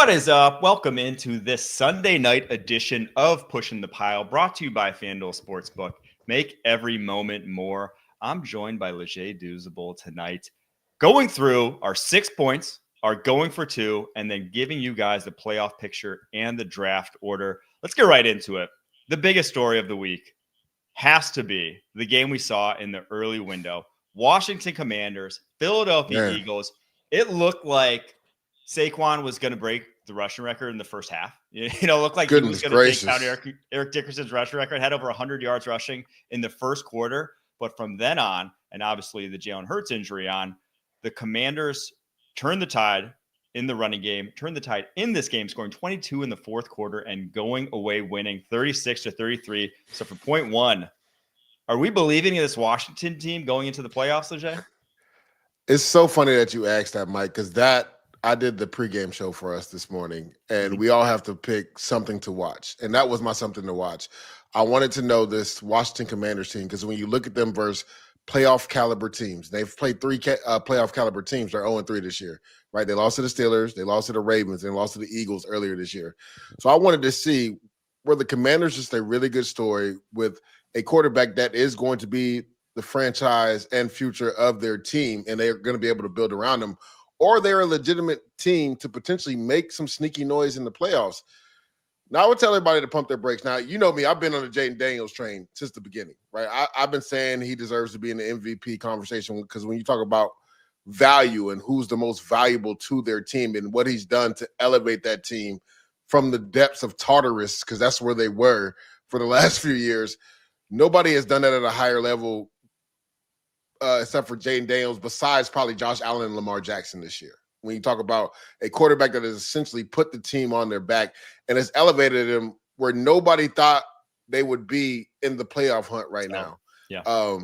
What is up? Welcome into this Sunday night edition of Pushing the Pile, brought to you by FanDuel Sportsbook. Make every moment more. I'm joined by Leger Douzable tonight, going through our 6 points, our going for two, and then giving you guys the playoff picture and the draft order. Let's get right into it. The biggest story of the week has to be the game we saw in the early window. Washington Commanders, Philadelphia Eagles. It looked like Saquon was going to break the rushing record in the first half. It looked like he was going to take down Eric Dickerson's rushing record, had over 100 yards rushing in the first quarter. But from then on, and obviously the Jalen Hurts injury on, the Commanders turned the tide in the running game, turned the tide in this game, scoring 22 in the fourth quarter and going away winning 36-33. So for point one, are we believing in this Washington team going into the playoffs, Leger? It's so funny that you asked that, Mike, because I did the pregame show for us this morning, and we all have to pick something to watch. And that was my something to watch. I wanted to know this Washington Commanders team, because when you look at them versus playoff caliber teams, they've played three playoff caliber teams. They're 0-3 this year, right? They lost to the Steelers, they lost to the Ravens, and lost to the Eagles earlier this year. So I wanted to see were the Commanders just a really good story with a quarterback that is going to be the franchise and future of their team, and they're going to be able to build around them, or they're a legitimate team to potentially make some sneaky noise in the playoffs. Now, I would tell everybody to pump their brakes. Now, you know me, I've been on the Jaden Daniels train since the beginning, right? I've been saying he deserves to be in the MVP conversation because when you talk about value and who's the most valuable to their team and what he's done to elevate that team from the depths of Tartarus, because that's where they were for the last few years, nobody has done that at a higher level except for Jaden Daniels, besides probably Josh Allen and Lamar Jackson this year. When you talk about a quarterback that has essentially put the team on their back and has elevated them where nobody thought they would be in the playoff hunt right now. Yeah.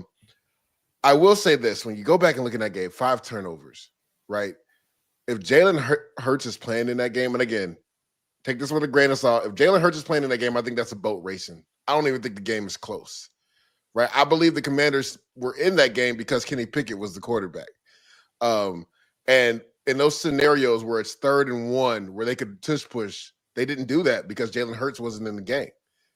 I will say this. When you go back and look at that game, 5 turnovers, right? If Jalen Hurts is playing in that game, and again, take this with a grain of salt. If Jalen Hurts is playing in that game, I think that's a boat racing. I don't even think the game is close. Right, I believe the Commanders were in that game because Kenny Pickett was the quarterback. And in those scenarios where it's 3rd and 1, where they could tush push, they didn't do that because Jalen Hurts wasn't in the game.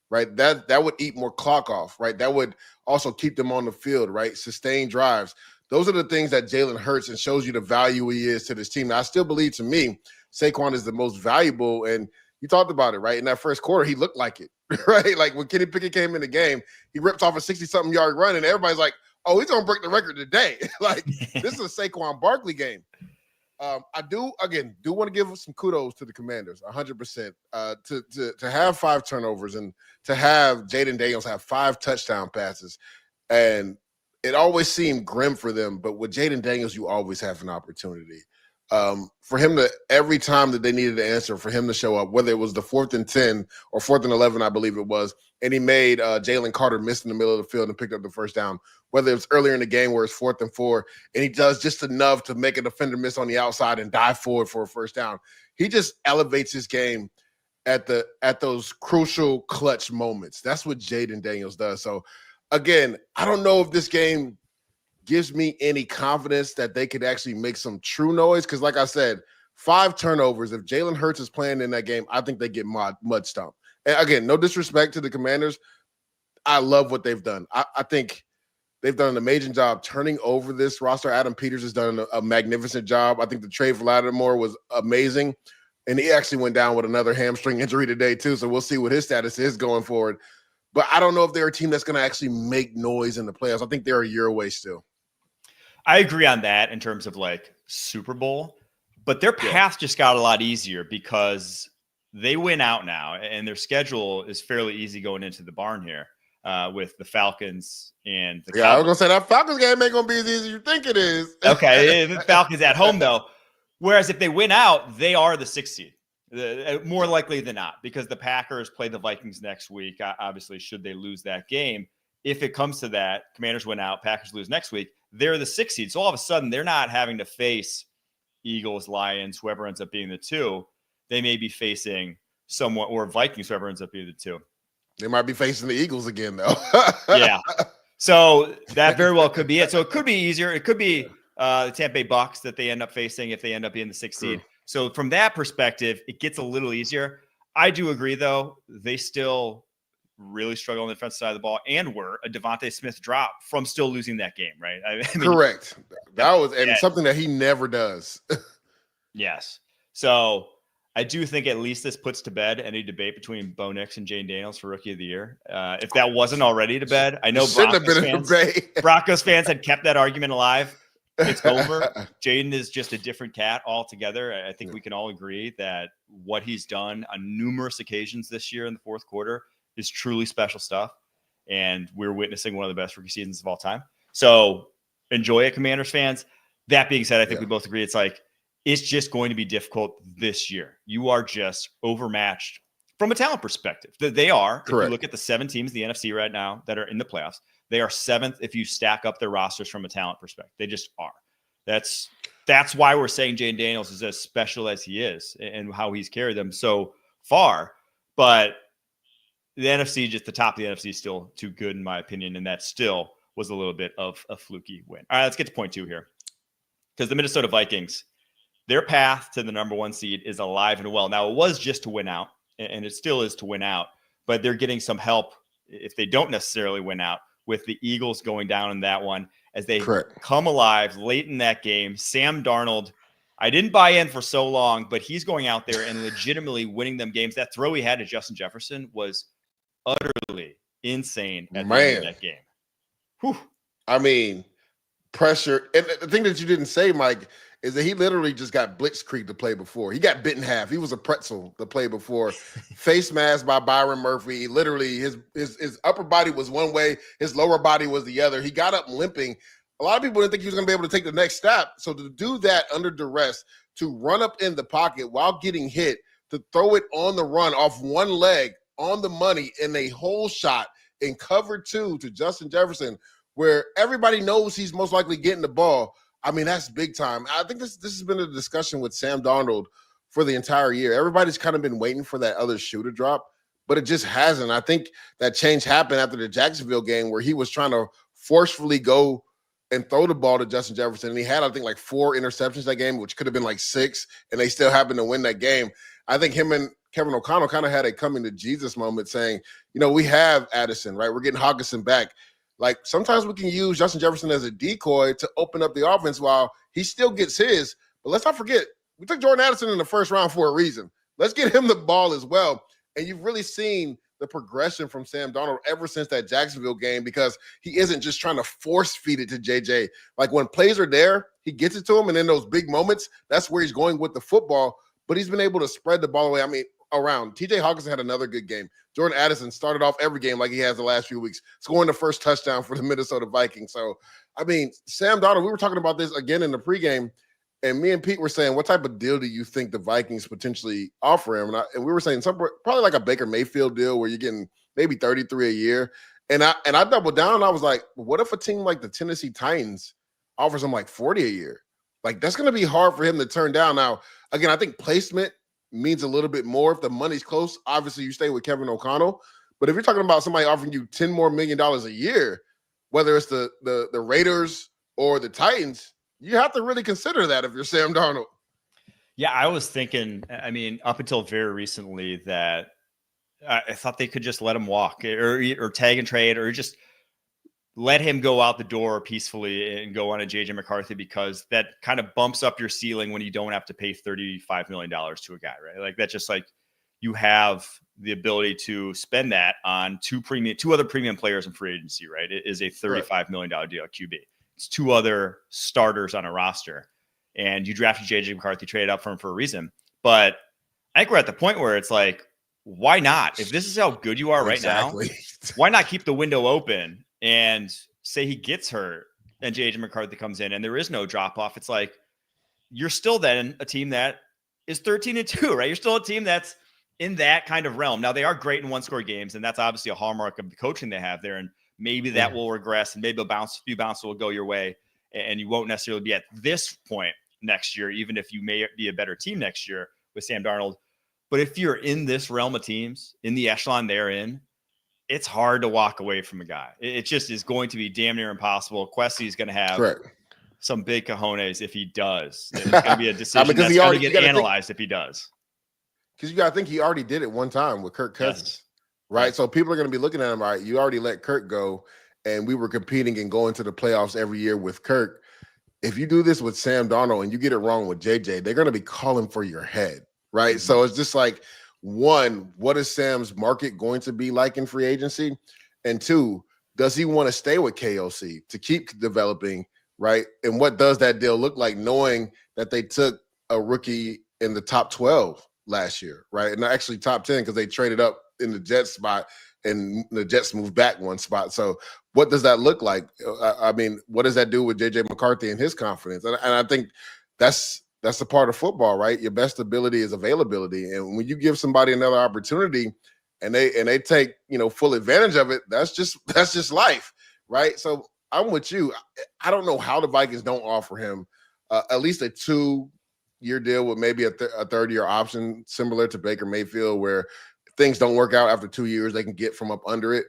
Right, that would eat more clock off. Right, that would also keep them on the field. Right, sustain drives. Those are the things that Jalen Hurts and shows you the value he is to this team. Now, I still believe, to me, Saquon is the most valuable, and you talked about it, right? In that first quarter, he looked like it, right? Like when Kenny Pickett came in the game, he ripped off a 60-something yard run, and everybody's like, oh, he's going to break the record today. Like, this is a Saquon Barkley game. I do want to give some kudos to the Commanders, 100%. To have 5 turnovers and to have Jaden Daniels have 5 touchdown passes, and it always seemed grim for them, but with Jaden Daniels, you always have an opportunity. For him to, every time that they needed an answer, for him to show up, whether it was the 4th and 10 or 4th and 11, I believe it was, and he made Jalen Carter miss in the middle of the field and picked up the first down, whether it was earlier in the game where it's 4th and 4, and he does just enough to make a defender miss on the outside and dive forward for a first down. He just elevates his game at those crucial clutch moments. That's what Jaden Daniels does. So, again, I don't know if this game gives me any confidence that they could actually make some true noise. Because like I said, 5 turnovers. If Jalen Hurts is playing in that game, I think they get mud stomped. And again, no disrespect to the Commanders. I love what they've done. I think they've done an amazing job turning over this roster. Adam Peters has done a magnificent job. I think the trade for Lattimore was amazing. And he actually went down with another hamstring injury today too. So we'll see what his status is going forward. But I don't know if they're a team that's going to actually make noise in the playoffs. I think they're a year away still. I agree on that in terms of like Super Bowl, but their path just got a lot easier because they win out now and their schedule is fairly easy going into the barn here with the Falcons and the Cowboys. I was going to say that Falcons game ain't going to be as easy as you think it is. Okay, the Falcons at home though. Whereas if they win out, they are the 6th seed. More likely than not, because the Packers play the Vikings next week. Obviously, should they lose that game, if it comes to that, Commanders win out, Packers lose next week, they're the 6th seed. So all of a sudden, they're not having to face Eagles, Lions, whoever ends up being the 2. They may be facing someone, or Vikings, whoever ends up being the 2. They might be facing the Eagles again, though. Yeah. So that very well could be it. So it could be easier. It could be the Tampa Bay Bucks that they end up facing if they end up being the 6th seed. So from that perspective, it gets a little easier. I do agree, though. They still really struggle on the defensive side of the ball and were a Devontae Smith drop from still losing that game, right? I mean, correct. That was and something that he never does. Yes. So I do think at least this puts to bed any debate between Bo Nix and Jane Daniels for Rookie of the Year. If that wasn't already to bed, I know Broncos fans had kept that argument alive. It's over. Jaden is just a different cat altogether. I think we can all agree that what he's done on numerous occasions this year in the fourth quarter is truly special stuff. And we're witnessing one of the best rookie seasons of all time. So enjoy it, Commanders fans. That being said, I think we both agree it's just going to be difficult this year. You are just overmatched from a talent perspective. They are. Correct. If you look at the 7 teams in the NFC right now that are in the playoffs, they are 7th if you stack up their rosters from a talent perspective. They just are. That's why we're saying Jane Daniels is as special as he is and how he's carried them so far. But the NFC, just the top of the NFC, is still too good in my opinion, and that still was a little bit of a fluky win. All right, let's get to point 2 here. Because the Minnesota Vikings, their path to the number 1 seed is alive and well. Now, it was just to win out, and it still is to win out, but they're getting some help if they don't necessarily win out with the Eagles going down in that one as they come alive late in that game. Sam Darnold, I didn't buy in for so long, but he's going out there and legitimately winning them games. That throw he had to Justin Jefferson was utterly insane at the end of that game. Whew. I mean, pressure. And the thing that you didn't say, Mike, is that he literally just got blitzkrieg to play before. He got bit in half. He was a pretzel to play before. Face mask by Byron Murphy. Literally, his upper body was one way, his lower body was the other. He got up limping. A lot of people didn't think he was going to be able to take the next step. So to do that under duress, to run up in the pocket while getting hit, to throw it on the run off one leg on the money in a hole shot in cover 2 to Justin Jefferson, where everybody knows he's most likely getting the ball. I mean, that's big time. I think this has been a discussion with Sam Darnold for the entire year. Everybody's kind of been waiting for that other shoe to drop, but it just hasn't. I think that change happened after the Jacksonville game where he was trying to forcefully go and throw the ball to Justin Jefferson. And he had, I think, like 4 interceptions that game, which could have been like 6, and they still happened to win that game. I think him and Kevin O'Connell kind of had a coming to Jesus moment saying, we have Addison, right? We're getting Hockenson back. Like, sometimes we can use Justin Jefferson as a decoy to open up the offense while he still gets his. But let's not forget, we took Jordan Addison in the first round for a reason. Let's get him the ball as well. And you've really seen the progression from Sam Darnold ever since that Jacksonville game, because he isn't just trying to force feed it to JJ. Like, when plays are there, he gets it to him. And in those big moments, that's where he's going with the football. But he's been able to spread the ball away. I mean, around. TJ Hockenson had another good game. Jordan Addison started off every game like he has the last few weeks, scoring the first touchdown for the Minnesota Vikings. So, I mean, Sam Darnold, we were talking about this again in the pregame, and me and Pete were saying, what type of deal do you think the Vikings potentially offer him? And we were saying probably like a Baker Mayfield deal where you're getting maybe 33 a year. And I doubled down. I was like, what if a team like the Tennessee Titans offers him like 40 a year? Like, that's going to be hard for him to turn down. Now, again, I think placement means a little bit more. If the money's close, obviously you stay with Kevin O'Connell. But if you're talking about somebody offering you $10 more million a year, whether it's the Raiders or the Titans, you have to really consider that if you're Sam Darnold. Yeah, I was thinking, I mean, up until very recently that I thought they could just let him walk or tag and trade or just let him go out the door peacefully and go on a JJ McCarthy, because that kind of bumps up your ceiling when you don't have to pay $35 million to a guy, right? Like, that's just like you have the ability to spend that on two other premium players in free agency, right? It is a $35 million deal at QB. It's 2 other starters on a roster, and you drafted JJ McCarthy, traded up for him for a reason. But I think we're at the point where it's like, why not? If this is how good you are right now, why not keep the window open and say he gets hurt and JJ McCarthy comes in and there is no drop off? It's like, you're still then a team that is 13-2, right? You're still a team that's in that kind of realm. Now, they are great in 1-score games, and that's obviously a hallmark of the coaching they have there. And maybe that will regress, and maybe a few bounces will go your way, and you won't necessarily be at this point next year, even if you may be a better team next year with Sam Darnold. But if you're in this realm of teams, in the echelon they're in, it's hard to walk away from a guy. It just is going to be damn near impossible. Kwesi is going to have some big cojones if he does. It's going to be a decision because that's going to get analyzed if he does. Because you got to think he already did it one time with Kirk Cousins, right? Yes. So people are going to be looking at him, right? You already let Kirk go, and we were competing and going to the playoffs every year with Kirk. If you do this with Sam Darnold and you get it wrong with JJ, they're going to be calling for your head, right? Mm-hmm. So it's just like, one, what is Sam's market going to be like in free agency? And two, does he want to stay with KOC to keep developing, right? And what does that deal look like, knowing that they took a rookie in the top 12 last year, right? And actually top 10 because they traded up in the Jets spot and the Jets moved back one spot. So what does that look like? I mean, what does that do with JJ McCarthy and his confidence? And I think that's a part of football, right? Your best ability is availability. And when you give somebody another opportunity and they take, full advantage of it, that's just life, right? So I'm with you. I don't know how the Vikings don't offer him at least a 2-year deal with maybe a third-year option, similar to Baker Mayfield, where things don't work out after 2 years, they can get from up under it.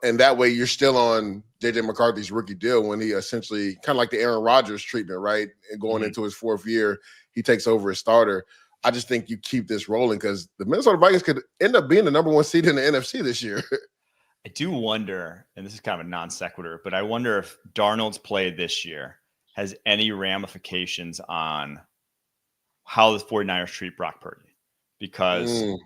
And that way you're still on JJ McCarthy's rookie deal when he essentially kind of like the Aaron Rodgers treatment, right? And going into his 4th year, he takes over as starter. I just think you keep this rolling because the Minnesota Vikings could end up being the number 1 seed in the NFC this year. I do wonder, and this is kind of a non sequitur, but I wonder if Darnold's play this year has any ramifications on how the 49ers treat Brock Purdy. Because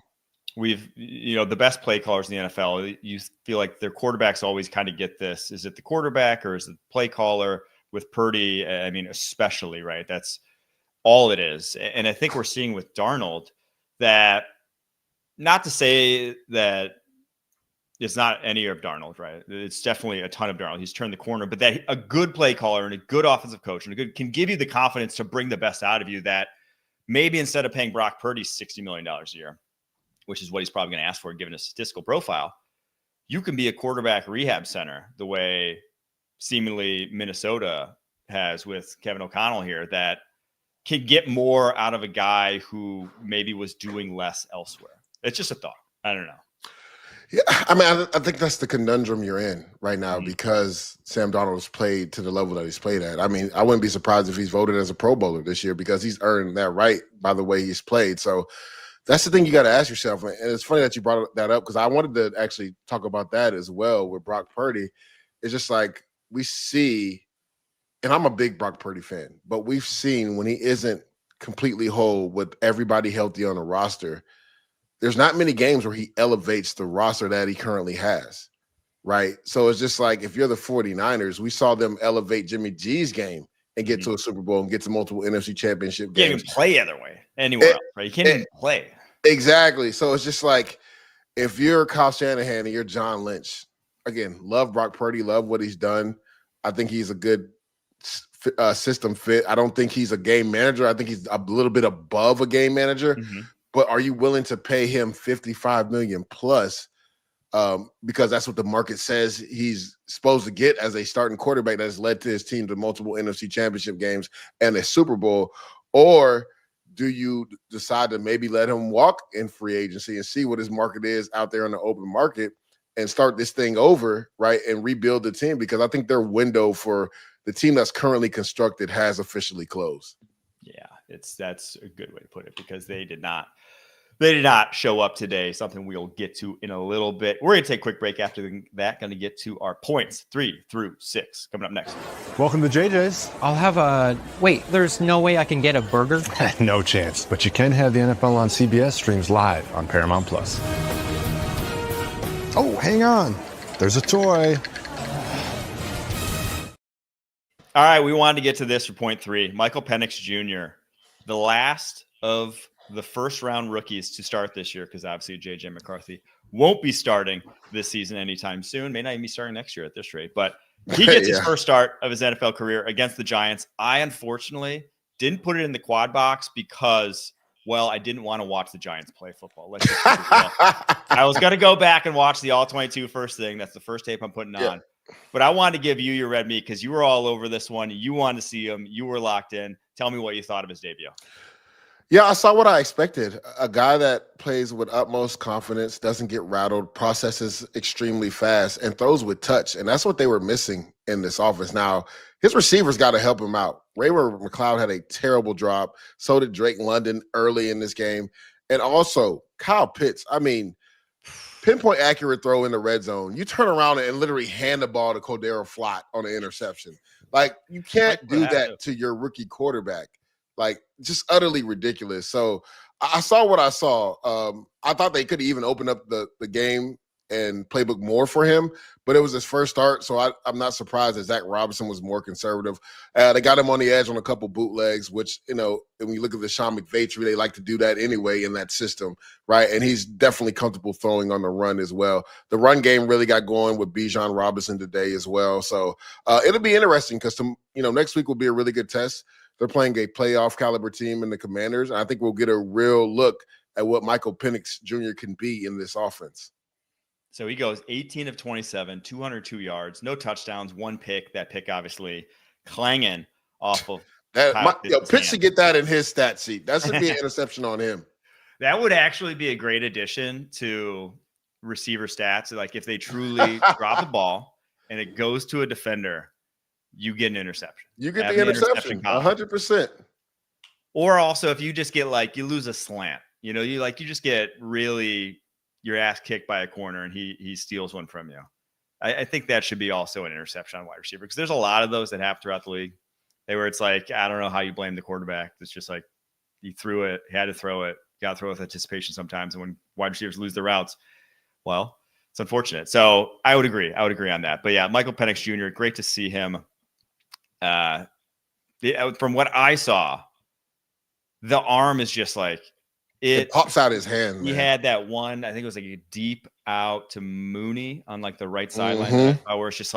we've, the best play callers in the NFL, you feel like their quarterbacks always kind of get this. Is it the quarterback or is it the play caller? With Purdy, I mean, especially, right? That's all it is. And I think we're seeing with Darnold that, not to say that it's not any of Darnold, right? It's definitely a ton of Darnold. He's turned the corner, but that a good play caller and a good offensive coach and can give you the confidence to bring the best out of you, that maybe instead of paying Brock Purdy $60 million a year, which is what he's probably going to ask for given his statistical profile, you can be a quarterback rehab center the way seemingly Minnesota has with Kevin O'Connell here, that can get more out of a guy who maybe was doing less elsewhere. It's just a thought. I don't know. Yeah, I mean, I think that's the conundrum you're in right now because Sam Darnold has played to the level that he's played at. I mean, I wouldn't be surprised if he's voted as a Pro Bowler this year because he's earned that right by the way he's played. So that's the thing you got to ask yourself. And it's funny that you brought that up because I wanted to actually talk about that as well with Brock Purdy. It's just like we see, and I'm a big Brock Purdy fan, but we've seen when he isn't completely whole with everybody healthy on the roster, there's not many games where he elevates the roster that he currently has, right? So it's just like if you're the 49ers, we saw them elevate Jimmy G's game and get to a Super Bowl and get to multiple NFC championship games. You can't even play other way anywhere else, right? You can't even play. Exactly. So it's just like if you're Kyle Shanahan and you're John Lynch, again, love Brock Purdy, love what he's done. I think he's a good system fit. I don't think he's a game manager. I think he's a little bit above a game manager. But are you willing to pay him $55 million plus? Because that's what the market says he's supposed to get as a starting quarterback that has led to his team to multiple NFC championship games and a Super Bowl? Or do you decide to maybe let him walk in free agency and see what his market is out there in the open market and start this thing over, right, and rebuild the team? Because I think their window for the team that's currently constructed has officially closed. Yeah, that's a good way to put it because they did not show up today, something we'll get to in a little bit. We're going to take a quick break after that. Going to get to our points 3 through 6 coming up next. Welcome to JJ's. I'll have a... Wait, there's no way I can get a burger? No chance, but you can have the NFL on CBS streams live on Paramount+. Oh, hang on. There's a toy. All right, we wanted to get to this for point 3. Michael Penix Jr., the last of the first-round rookies to start this year, because obviously J.J. McCarthy won't be starting this season anytime soon. May not even be starting next year at this rate. But he gets his first start of his NFL career against the Giants. I, unfortunately, didn't put it in the quad box because, well, I didn't want to watch the Giants play football. Let's just I was going to go back and watch the All-22 first thing. That's the first tape I'm putting on. But I wanted to give you your red meat because you were all over this one. You wanted to see him. You were locked in. Tell me what you thought of his debut. Yeah, I saw what I expected. A guy that plays with utmost confidence, doesn't get rattled, processes extremely fast, and throws with touch. And that's what they were missing in this offense. Now, his receivers got to help him out. Raymond McLeod had a terrible drop. So did Drake London early in this game. And also, Kyle Pitts, I mean, pinpoint accurate throw in the red zone. You turn around and literally hand the ball to Cordero Flott on an interception. Like, you can't do that to your rookie quarterback. Like, just utterly ridiculous. So I saw what I saw. I thought they could even open up the game and playbook more for him, but it was his first start, so I'm not surprised that Zach Robinson was more conservative. They got him on the edge on a couple bootlegs, which, you know, when you look at the Sean McVay tree, they like to do that anyway in that system, right? And he's definitely comfortable throwing on the run as well. The run game really got going with Bijan Robinson today as well, so it'll be interesting because, next week will be a really good test. They're playing a playoff caliber team in the Commanders, and I think we'll get a real look at what Michael Penix Jr. can be in this offense. So he goes 18 of 27, 202 yards, no touchdowns, one pick. That pick obviously clanging off of Pitts should get that in his stat sheet. That should be an interception on him. That would actually be a great addition to receiver stats. Like if they truly drop the ball and it goes to a defender, you get an interception. You get the interception 100%. Or also if you just get you lose a slant, you just get really your ass kicked by a corner and he steals one from you. I think that should be also an interception on wide receiver because there's a lot of those that happen throughout the league. Where it's I don't know how you blame the quarterback. It's just he threw it, he had to throw it, got to throw with anticipation sometimes. And when wide receivers lose their routes, well, it's unfortunate. So I would agree on that. But yeah, Michael Penix Jr., great to see him. From what I saw, the arm is just it pops out his hand. He had that one, I think it was a deep out to Mooney on the right sideline, where it's just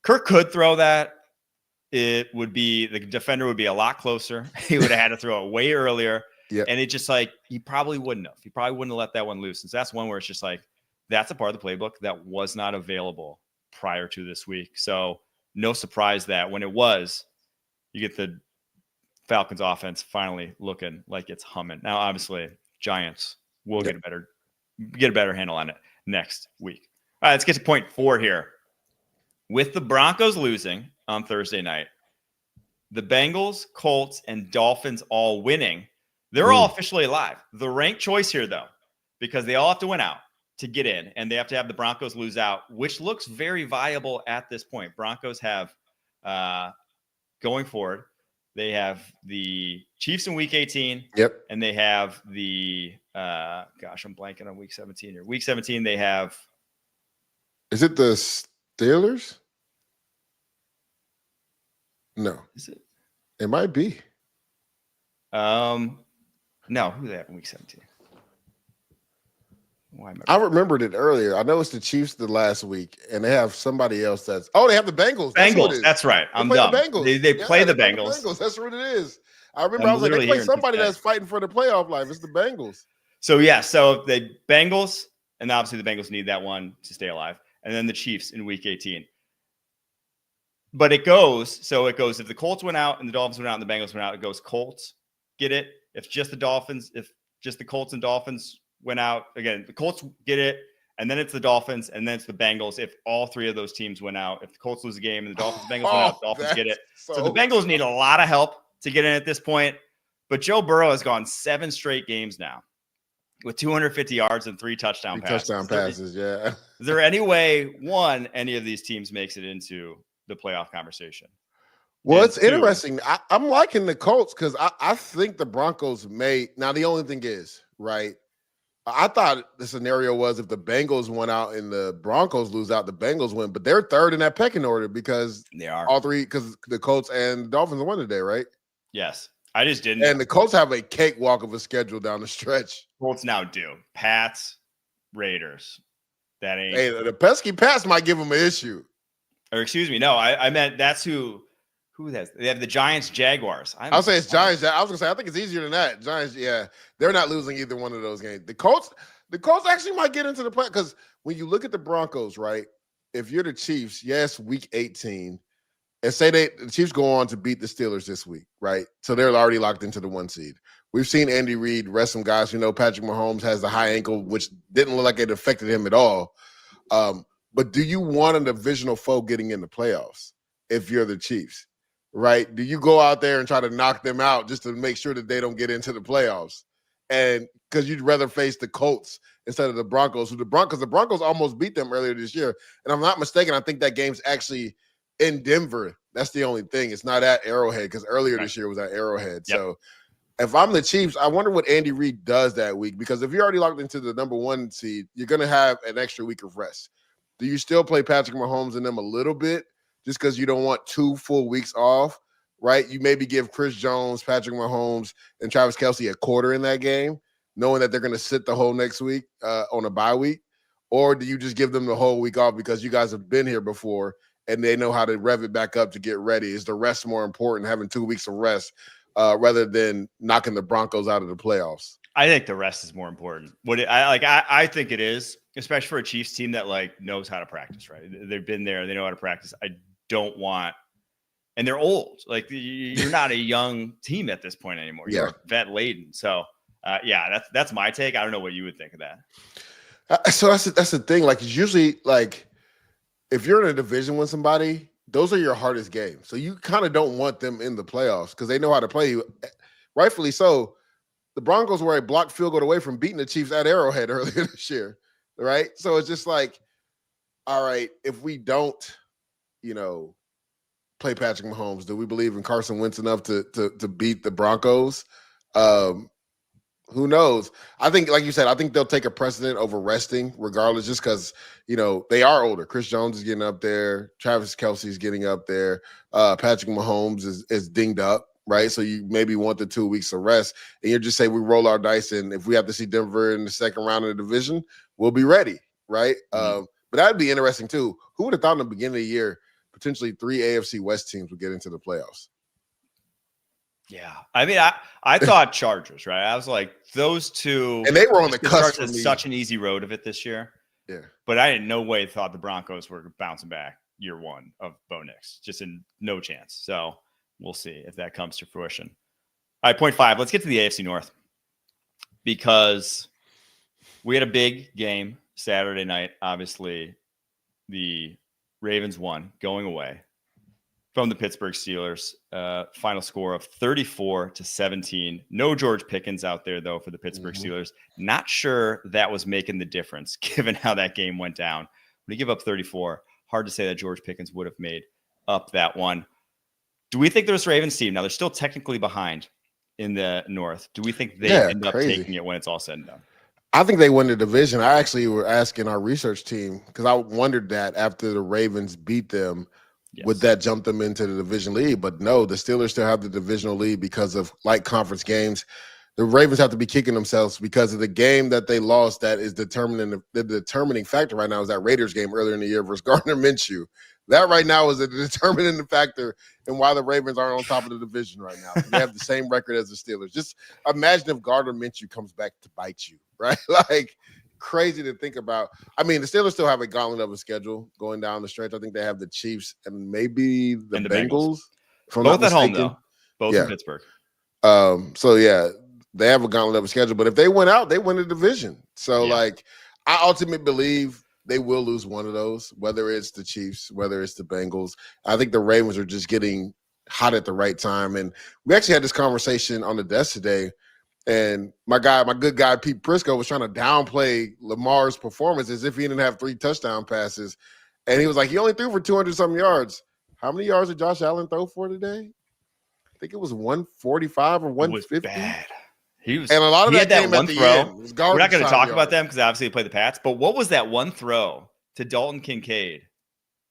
Kirk could throw that. It would be, the defender would be a lot closer. He would have had to throw it way earlier. Yep. And it just he probably wouldn't have. He probably wouldn't have let that one loose. And so that's one where it's just that's a part of the playbook that was not available prior to this week. So no surprise that when it was, you get the Falcons offense finally looking like it's humming. Now, obviously, Giants will get a better handle on it next week. All right, let's get to point 4 here. With the Broncos losing on Thursday night, the Bengals, Colts, and Dolphins all winning, they're all officially alive. The ranked choice here, though, because they all have to win out to get in, and they have to have the Broncos lose out, which looks very viable at this point. Broncos have, going forward, they have the Chiefs in Week 18. Yep. And they have the I'm blanking on Week 17 here. Week 17, they have. Is it the Steelers? No. Is it? It might be. No. Who do they have in Week 17? I remembered it earlier. I know it's the Chiefs the last week, and they have somebody else they have the Bengals. That's right. I'm dumb. They play the Bengals. That's what it is. I remember I was they play somebody that's fighting for the playoff life. It's the Bengals. So the Bengals, and obviously the Bengals need that one to stay alive, and then the Chiefs in Week 18. But it goes if the Colts went out and the Dolphins went out and the Bengals went out, it goes Colts, get it. If just the Colts and Dolphins went out, again, the Colts get it, and then it's the Dolphins, and then it's the Bengals. If all three of those teams went out, if the Colts lose a game and the Dolphins, Bengals went out, the Dolphins get it. So the Bengals need a lot of help to get in at this point. But Joe Burrow has gone 7 straight games now with 250 yards and 3 touchdown passes. Yeah. Is there any way, any of these teams makes it into the playoff conversation? Well, it's interesting. I'm liking the Colts because I think the Broncos may. Now, the only thing is, right, I thought the scenario was if the Bengals went out and the Broncos lose out, the Bengals win. But they're third in that pecking order because they are all three, because the Colts and Dolphins won today, right? Yes. I just didn't. And the Colts have a cakewalk of a schedule down the stretch. Colts now do. Pats, Raiders. That ain't. Hey, the pesky Pats might give them an issue. Or excuse me. No, I meant that's who has. They have the Giants, Jaguars. I'll say it's Giants. I was gonna say I think it's easier than that. Giants, yeah, they're not losing either one of those games. The Colts actually might get into the play because when you look at the Broncos, right? If you're the Chiefs, yes, Week 18, and say the Chiefs go on to beat the Steelers this week, right? So they're already locked into the 1 seed. We've seen Andy Reid rest some guys. You know, Patrick Mahomes has the high ankle, which didn't look like it affected him at all. But do you want a divisional foe getting in the playoffs? if you're the Chiefs, right? Do you go out there and try to knock them out just to make sure that they don't get into the playoffs? And because you'd rather face the Colts instead of the Broncos, the Broncos almost beat them earlier this year. And I'm not mistaken, I think that game's actually in Denver. That's the only thing. It's not at Arrowhead because earlier this year was at Arrowhead. Yep. So if I'm the Chiefs, I wonder what Andy Reid does that week, because if you're already locked into the number 1 seed, you're going to have an extra week of rest. Do you still play Patrick Mahomes and them a little bit just because you don't want 2 full weeks off, right? You maybe give Chris Jones, Patrick Mahomes, and Travis Kelce a quarter in that game, knowing that they're going to sit the whole next week on a bye week? Or do you just give them the whole week off because you guys have been here before and they know how to rev it back up to get ready? Is the rest more important, having 2 weeks of rest, rather than knocking the Broncos out of the playoffs? I think the rest is more important. I think it is, especially for a Chiefs team that knows how to practice, right? They've been there, they know how to practice. I don't want, and they're old. You're not a young team at this point anymore. You're vet laden. So that's my take. I don't know what you would think of that. So that's the thing. It's usually if you're in a division with somebody, those are your hardest games. So you kind of don't want them in the playoffs because they know how to play you. Rightfully so. The Broncos were a blocked field goal away from beating the Chiefs at Arrowhead earlier this year, right? So it's just all right, if we don't, play Patrick Mahomes, do we believe in Carson Wentz enough to beat the Broncos? Who knows? I think, like you said, I think they'll take a precedent over resting regardless, just because, they are older. Chris Jones is getting up there. Travis Kelce is getting up there. Patrick Mahomes is dinged up. Right, so you maybe want the 2 weeks of rest, and you just say we roll our dice, and if we have to see Denver in the second round of the division, we'll be ready, right? Mm-hmm. But that'd be interesting too. Who would have thought in the beginning of the year potentially 3 AFC West teams would get into the playoffs? Yeah, I mean, I thought Chargers, right? I was like, those two, and they were on the cusp. Chargers such an easy road of it this year. Yeah, but I in no way thought the Broncos were bouncing back year 1 of Bo Nix. Just in no chance. So. We'll see if that comes to fruition. All right, point 5. Let's get to the AFC North, because we had a big game Saturday night. Obviously, the Ravens won going away from the Pittsburgh Steelers. Final score of 34-17. No George Pickens out there, though, for the Pittsburgh Steelers. Not sure that was making the difference, given how that game went down. When you give up 34, hard to say that George Pickens would have made up that one. Do we think this Ravens team, now they're still technically behind in the North, do we think they end up taking it when it's all said and done? I think they win the division. I actually were asking our research team, because I wondered that after the Ravens beat them, would that jump them into the division lead? But no, the Steelers still have the divisional lead because of conference games. The Ravens have to be kicking themselves because of the game that they lost. That is determining the determining factor right now is that Raiders game earlier in the year versus Gardner Minshew. That right now is a determining factor in why the Ravens aren't on top of the division right now. They have the same record as the Steelers. Just imagine if Gardner Minshew comes back to bite you, right? Crazy to think about. I mean, the Steelers still have a gauntlet of a schedule going down the stretch. I think they have the Chiefs and maybe the Bengals. Both at home, though. Both in Pittsburgh. They have a gauntlet of a schedule. But if they win out, they win the division. So, I ultimately believe they will lose one of those, whether it's the Chiefs, whether it's the Bengals. I think the Ravens are just getting hot at the right time. And we actually had this conversation on the desk today, and my good guy, Pete Prisco, was trying to downplay Lamar's performance as if he didn't have 3 touchdown passes. And he was like, he only threw for 200-something yards. How many yards did Josh Allen throw for today? I think it was 145 or 150. It was bad. And a lot of that came at the end. We're not going to talk about them because obviously they play the Pats. But what was that one throw to Dalton Kincaid?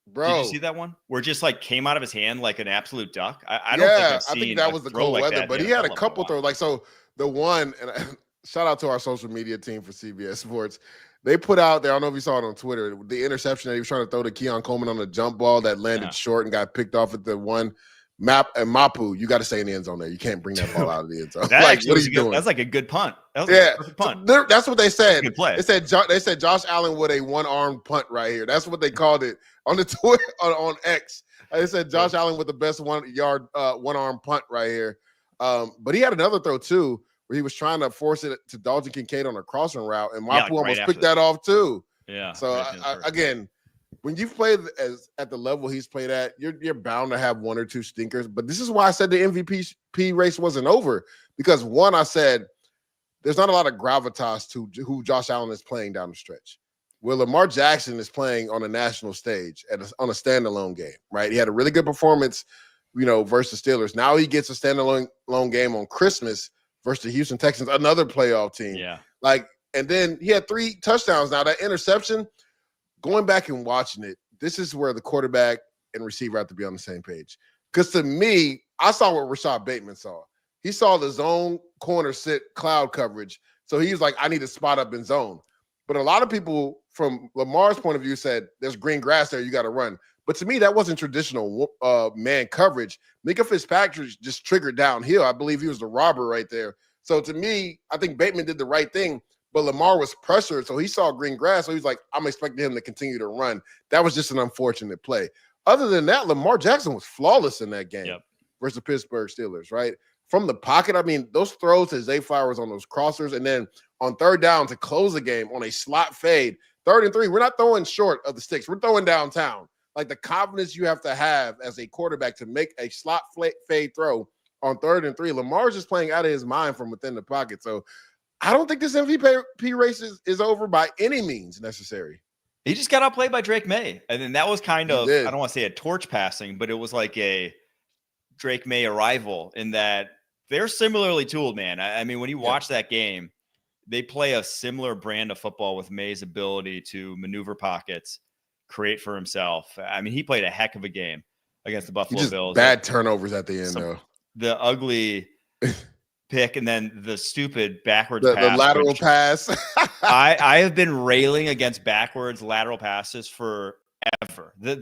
Bro, did you see that one? Where it just came out of his hand like an absolute duck? I don't think I've seen I think that was the cold weather. But he had a couple throws. So the one, and shout out to our social media team for CBS Sports. They put out there, I don't know if you saw it on Twitter, the interception that he was trying to throw to Keon Coleman on the jump ball that landed short and got picked off at the one. Mapu, you got to stay in the end zone there. You can't bring that ball out of the end zone. What are you doing? That's like a good punt. That was a perfect punt. That's what they said. Good play. They said Josh Allen with a one-armed punt right here. That's what they called it on the Twitter on X. They said Josh Allen with the best one-arm punt right here. But he had another throw too where he was trying to force it to Dalton Kincaid on a crossing route, and Mapu almost picked that off too. Yeah. So again, when you've played at the level he's played at, you're bound to have one or two stinkers. But this is why I said the MVP race wasn't over, because one, I said there's not a lot of gravitas to who Josh Allen is playing down the stretch. Well, Lamar Jackson is playing on a national stage on a standalone game, right? He had a really good performance, versus Steelers. Now he gets a standalone game on Christmas versus the Houston Texans, another playoff team. Yeah. And then he had 3 touchdowns. Now that interception, going back and watching it, this is where the quarterback and receiver have to be on the same page. Because to me, I saw what Rashad Bateman saw. He saw the zone corner sit cloud coverage. So he was like, I need to spot up in zone. But a lot of people from Lamar's point of view said, there's green grass there, you got to run. But to me, that wasn't traditional man coverage. Micah Fitzpatrick just triggered downhill. I believe he was the robber right there. So to me, I think Bateman did the right thing, but Lamar was pressured, so he saw green grass. So he's like, I'm expecting him to continue to run. That was just an unfortunate play. Other than that, Lamar Jackson was flawless in that game versus the Pittsburgh Steelers, right? From the pocket, I mean, those throws to Zay Flowers on those crossers, and then on third down to close the game on a slot fade, 3rd and 3, we're not throwing short of the sticks. We're throwing downtown. Like the confidence you have to have as a quarterback to make a slot fade throw on 3rd and 3. Lamar's just playing out of his mind from within the pocket. So I don't think this MVP race is over by any means necessary. He just got outplayed by Drake May. And then that was kind of, I don't want to say a torch passing, but it was like a Drake May arrival in that they're similarly tooled, man. I mean, when you watch that game, they play a similar brand of football with May's ability to maneuver pockets, create for himself. I mean, he played a heck of a game against the Buffalo Bills. Bad turnovers at the end, though. The ugly pick and then the stupid backwards pass. The lateral pass. I have been railing against backwards lateral passes forever. The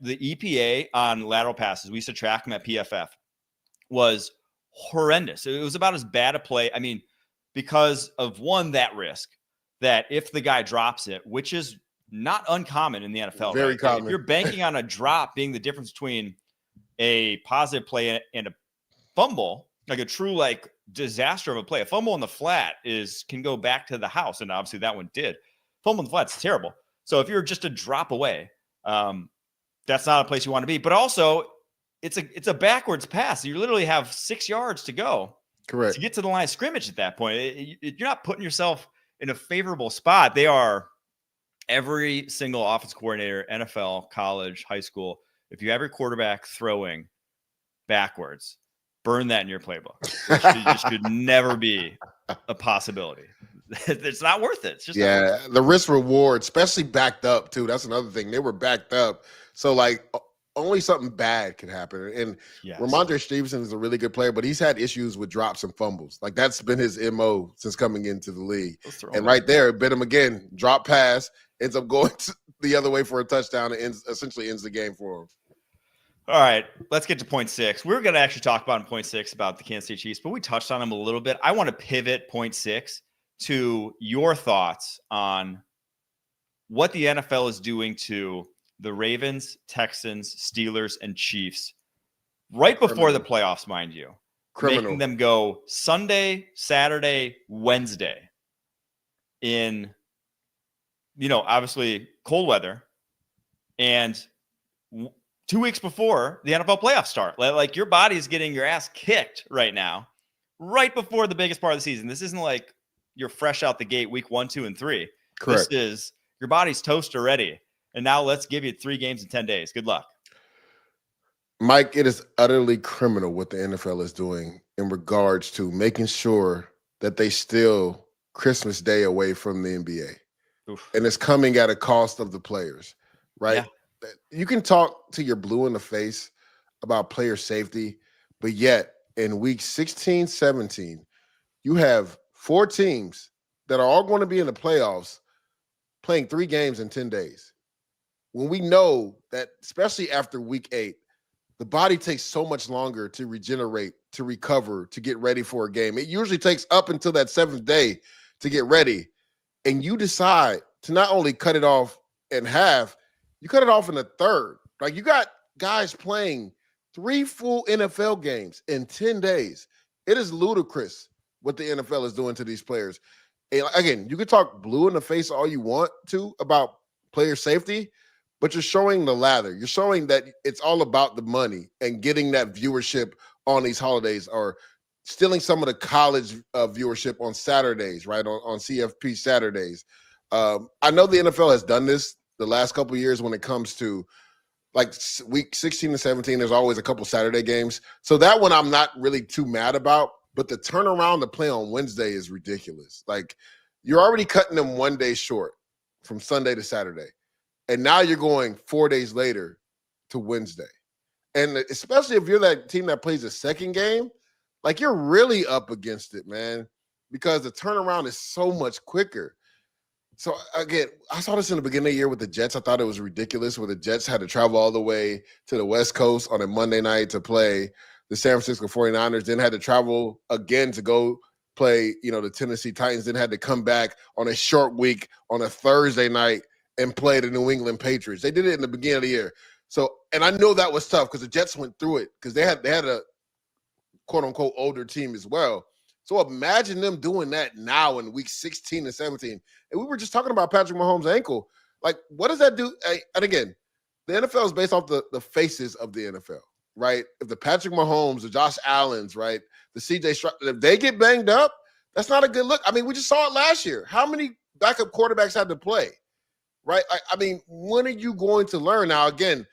EPA on lateral passes, we used to track them at PFF, was horrendous. It was about as bad a play. I mean, because of one, that risk that if the guy drops it, which is not uncommon in the NFL. Very common. If you're banking on a drop being the difference between a positive play and a fumble, like a true disaster of a play. A fumble in the flat can go back to the house, and obviously that one did. Fumble in the flat's terrible. So if you're just a drop away, that's not a place you want to be. But also, it's a backwards pass. You literally have 6 yards to go. Correct. To get to the line of scrimmage at that point. You're not putting yourself in a favorable spot. They are every single offense coordinator, NFL, college, high school. If you have your quarterback throwing backwards, burn that in your playbook. It should never be a possibility. It's not worth it. It's just the risk reward, especially backed up too. That's another thing. They were backed up, so only something bad could happen. And Ramondre Stevenson is a really good player, but he's had issues with drops and fumbles. That's been his MO since coming into the league. And right there, bit him again. Drop pass, ends up going the other way for a touchdown, and essentially ends the game for him. All right, let's get to point 6. We were going to actually talk about in point 6 about the Kansas City Chiefs, but we touched on them a little bit. I want to pivot point 6 to your thoughts on what the NFL is doing to the Ravens, Texans, Steelers, and Chiefs right before the playoffs, mind you. Making them go Sunday, Saturday, Wednesday in, obviously cold weather, and 2 weeks before the NFL playoffs start. Your body's getting your ass kicked right now, right before the biggest part of the season. This isn't like you're fresh out the gate week 1, 2, and 3. Correct. This is your body's toast already. And now let's give you 3 games in 10 days. Good luck. Mike, it is utterly criminal what the NFL is doing in regards to making sure that they steal Christmas Day away from the NBA. Oof. And it's coming at a cost of the players, right? Yeah. You can talk to your blue in the face about player safety, but yet in week 16, 17, you have 4 teams that are all going to be in the playoffs playing 3 games in 10 days. When we know that, especially after week 8, the body takes so much longer to regenerate, to recover, to get ready for a game. It usually takes up until that 7th day to get ready. And you decide to not only cut it off in half, you cut it off in a third. You got guys playing 3 full NFL games in 10 days. It is ludicrous what the NFL is doing to these players. And again, you can talk blue in the face all you want to about player safety, but you're showing the lather. You're showing that it's all about the money and getting that viewership on these holidays, or stealing some of the college viewership on Saturdays, right? On CFP Saturdays. I know the NFL has done this the last couple of years when it comes to like week 16 and 17. There's always a couple Saturday games. So that one I'm not really too mad about, but the turnaround to play on Wednesday is ridiculous. Like, you're already cutting them 1 day short from Sunday to Saturday. And now you're going 4 days later to Wednesday. And especially if you're that team that plays a second game, like, you're really up against it, man, because the turnaround is so much quicker. So, again, I saw this in the beginning of the year with the Jets. I thought it was ridiculous where the Jets had to travel all the way to the West Coast on a Monday night to play the San Francisco 49ers, then had to travel again to go play, the Tennessee Titans, then had to come back on a short week on a Thursday night and play the New England Patriots. They did it in the beginning of the year. So, and I know that was tough because the Jets went through it because they had a quote-unquote older team as well. So imagine them doing that now in week 16 and 17. And we were just talking about Patrick Mahomes' ankle. Like, what does that do? And again, the NFL is based off the faces of the NFL, right? If the Patrick Mahomes, the Josh Allens, right, the CJ Stroud, if they get banged up, that's not a good look. I mean, we just saw it last year. How many backup quarterbacks had to play, right? I mean, when are you going to learn? Now, again,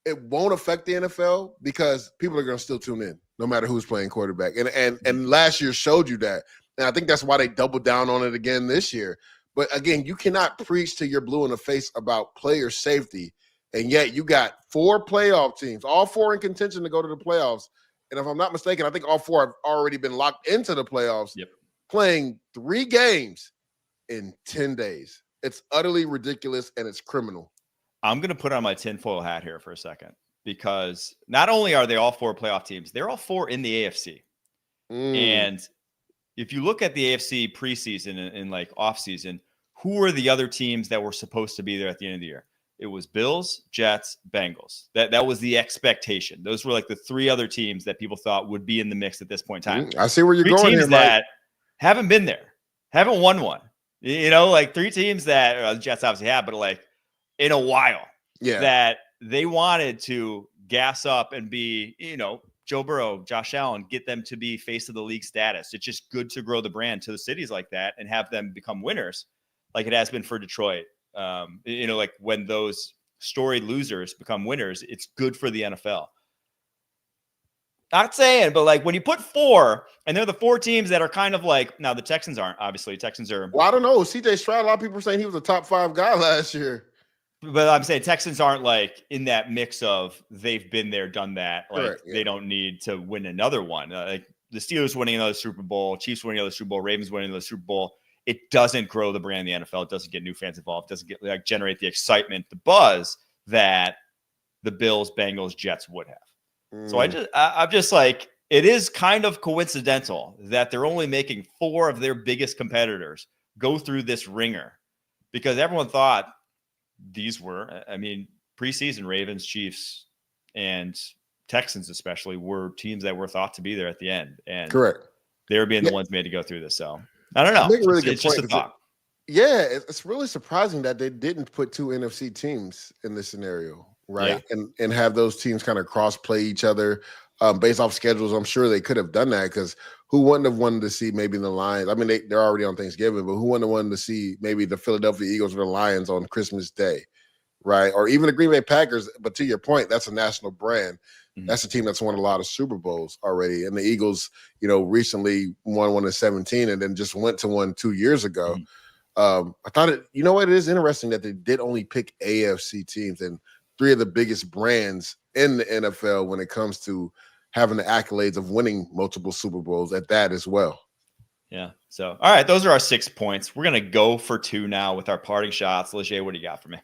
it won't affect the NFL because people are going to still tune in no matter who's playing quarterback. And last year showed you that. And I think that's why they doubled down on it again this year. But again, you cannot preach till you're blue in the face about player safety. And yet you got 4 playoff teams, all 4 in contention to go to the playoffs. And if I'm not mistaken, I think all 4 have already been locked into the playoffs, playing 3 games in 10 days. It's utterly ridiculous and it's criminal. I'm going to put on my tinfoil hat here for a second, because not only are they all 4 playoff teams, they're all 4 in the AFC. And if you look at the AFC preseason and like offseason, who are the other teams that were supposed to be there at the end of the year? It was Bills, Jets, Bengals. That was the expectation. Those were like the 3 other teams that people thought would be in the mix at this point in time. I see where you're 3 going teams here, that haven't been there, haven't won one. Like 3 teams that the Jets obviously have, but like in a while, that they wanted to gas up and be, Joe Burrow, Josh Allen, get them to be face of the league status. It's just good to grow the brand to the cities like that and have them become winners, like it has been for Detroit. Like when those storied losers become winners, it's good for the NFL. Not saying, but like when you put 4, and they're the 4 teams that are kind of like, now the Texans aren't, obviously. Texans are. Well, I don't know. CJ Stroud, a lot of people are saying he was a top 5 guy last year. But I'm saying Texans aren't like in that mix of they've been there, done that. Like Correct, they don't need to win another one. Like the Steelers winning another Super Bowl, Chiefs winning another Super Bowl, Ravens winning another Super Bowl. It doesn't grow the brand in the NFL. It doesn't get new fans involved. It doesn't generate the excitement, the buzz that the Bills, Bengals, Jets would have. So I'm just like, it is kind of coincidental that they're only making 4 of their biggest competitors go through this ringer, because everyone thought these were, preseason Ravens, Chiefs, and Texans especially were teams that were thought to be there at the end. And correct, they were being the ones made to go through this. So I don't know. It's just a thought. It's really surprising that they didn't put 2 NFC teams in this scenario, right? Yeah. And have those teams kind of cross play each other based off schedules. I'm sure they could have done that, because who wouldn't have wanted to see maybe the Lions? I mean, they're already on Thanksgiving, but who wouldn't have wanted to see maybe the Philadelphia Eagles or the Lions on Christmas Day, right? Or even the Green Bay Packers. But to your point, that's a national brand. Mm-hmm. That's a team that's won a lot of Super Bowls already. And the Eagles, recently won one in 17 and then just went to one 2 years ago. Mm-hmm. I thought it is interesting that they did only pick AFC teams and 3 of the biggest brands in the NFL when it comes to having the accolades of winning multiple Super Bowls at that as well. Yeah. So, all right, those are our 6 points. We're going to go for 2 now with our parting shots. Leger, what do you got for me?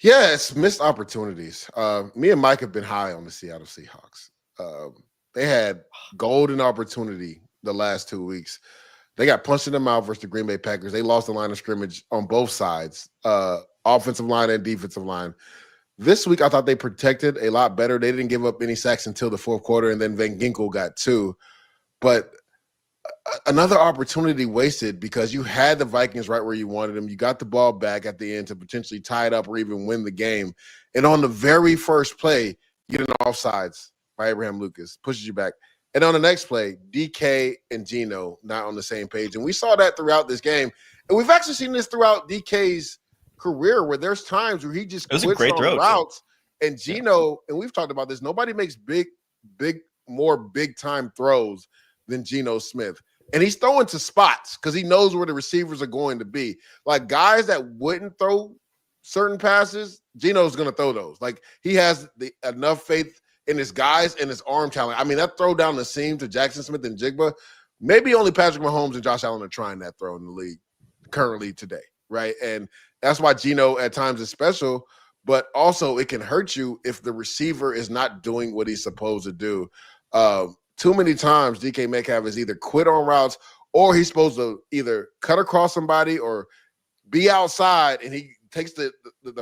Yeah, it's missed opportunities. Me and Mike have been high on the Seattle Seahawks. They had golden opportunity the last 2 weeks. They got punched in the mouth versus the Green Bay Packers. They lost the line of scrimmage on both sides, offensive line and defensive line. This week, I thought they protected a lot better. They didn't give up any sacks until the 4th quarter, and then Van Ginkel got 2. But another opportunity wasted because you had the Vikings right where you wanted them. You got the ball back at the end to potentially tie it up or even win the game. And on the very first play, you get an offsides by Abraham Lucas, pushes you back. And on the next play, DK and Geno not on the same page. And we saw that throughout this game. And we've actually seen this throughout DK's career where there's times where he just quits on routes. And Geno, and we've talked about this, nobody makes more big-time throws than Geno Smith. And he's throwing to spots because he knows where the receivers are going to be. Like guys that wouldn't throw certain passes, Geno's going to throw those. Like he has enough faith in his guys and his arm talent. I mean, that throw down the seam to Jackson Smith and Jigba, maybe only Patrick Mahomes and Josh Allen are trying that throw in the league currently today, right? And that's why Geno at times is special, but also it can hurt you if the receiver is not doing what he's supposed to do. Too many times DK Metcalf has either quit on routes or he's supposed to either cut across somebody or be outside and he takes the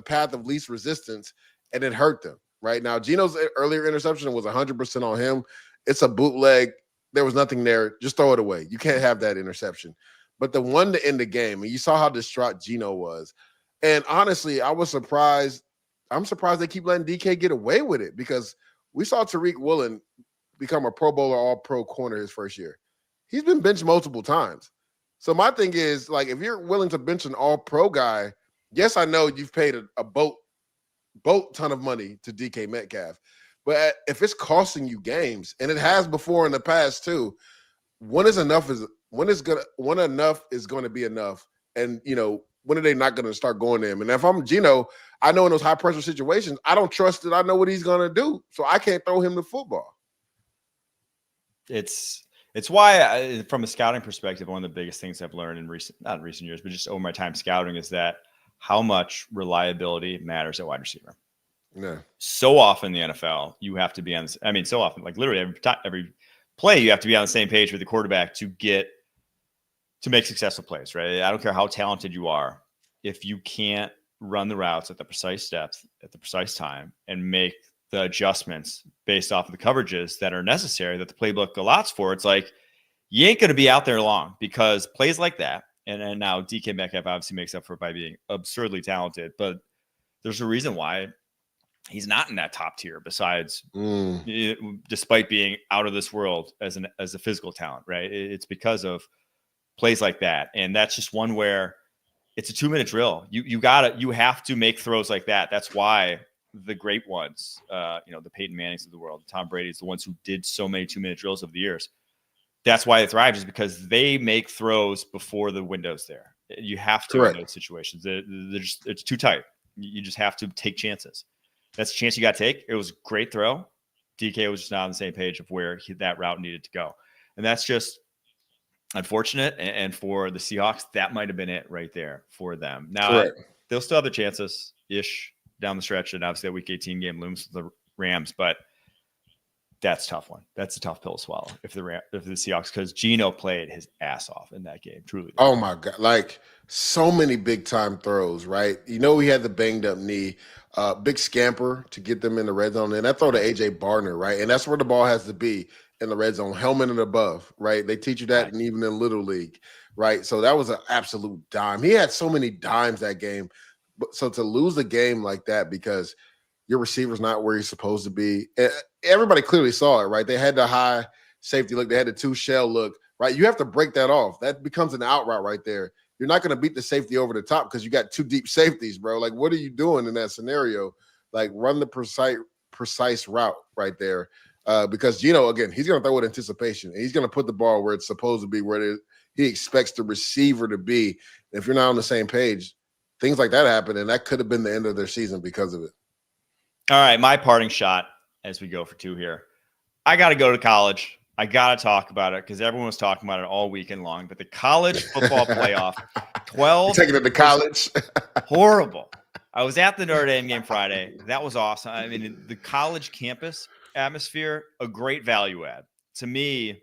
path of least resistance and it hurt them. Right now, Geno's earlier interception was 100% on him. It's a bootleg. There was nothing there. Just throw it away. You can't have that interception. But the one to end the game, and you saw how distraught Geno was. And honestly, I was surprised. I'm surprised they keep letting DK get away with it because we saw Tariq Woolen become a Pro Bowler, All-Pro corner his first year. He's been benched multiple times. So my thing is, like, if you're willing to bench an All-Pro guy, yes, I know you've paid a boat ton of money to DK Metcalf. But if it's costing you games, and it has before in the past too, when enough is going to be enough, and when are they not going to start going to him? And if I'm Geno, I know in those high pressure situations, I don't trust that I know what he's going to do, so I can't throw him the football. It's why, from a scouting perspective, one of the biggest things I've learned not in recent years, but just over my time scouting is that how much reliability matters at wide receiver. Yeah. So often in the NFL, you have to be on this. I mean, so often, like literally every play, you have to be on the same page with the quarterback to make successful plays, right? I don't care how talented you are. If you can't run the routes at the precise depth, at the precise time, and make the adjustments based off of the coverages that are necessary that the playbook allots for, it's like you ain't going to be out there long because plays like that. And now DK Metcalf obviously makes up for it by being absurdly talented, but there's a reason why he's not in that top tier besides despite being out of this world as a physical talent, right? It's because of plays like that. And that's just one where it's a 2-minute drill. You have to make throws like that. That's why the great ones, the Peyton Mannings of the world, Tom Brady's, the ones who did so many 2-minute drills over the years. That's why they thrive, is because they make throws before the window's there. You have to in those situations. It's too tight. You just have to take chances. That's a chance you got to take. It was a great throw. DK was just not on the same page of where that route needed to go. And that's just unfortunate. And for the Seahawks, that might have been it right there for them. Now, they'll still have the chances-ish down the stretch. And obviously that Week 18 game looms with the Rams. But that's a tough one. That's a tough pill to swallow if the Seahawks, because Geno played his ass off in that game. Truly. Oh my God. Like so many big time throws, right? He had the banged up knee, big scamper to get them in the red zone. And that throw to AJ Barner, right? And that's where the ball has to be in the red zone, helmet and above, right? They teach you that and even in Little League, right? So that was an absolute dime. He had so many dimes that game. So to lose the game like that because your receiver's not where he's supposed to be. Everybody clearly saw it, right? They had the high safety look. They had the 2 shell look, right? You have to break that off. That becomes an out route right there. You're not going to beat the safety over the top because you got 2 deep safeties, bro. Like, what are you doing in that scenario? Like, run the precise route right there. Because Geno, again, he's going to throw with anticipation. And he's going to put the ball where it's supposed to be, where he expects the receiver to be. And if you're not on the same page, things like that happen, and that could have been the end of their season because of it. All right, my parting shot as we go for 2 here. I got to go to college. I got to talk about it because everyone was talking about it all weekend long. But the college football playoff, 12. You're taking it to college? Horrible. I was at the Notre Dame game Friday. That was awesome. I mean, the college campus atmosphere, a great value add. To me,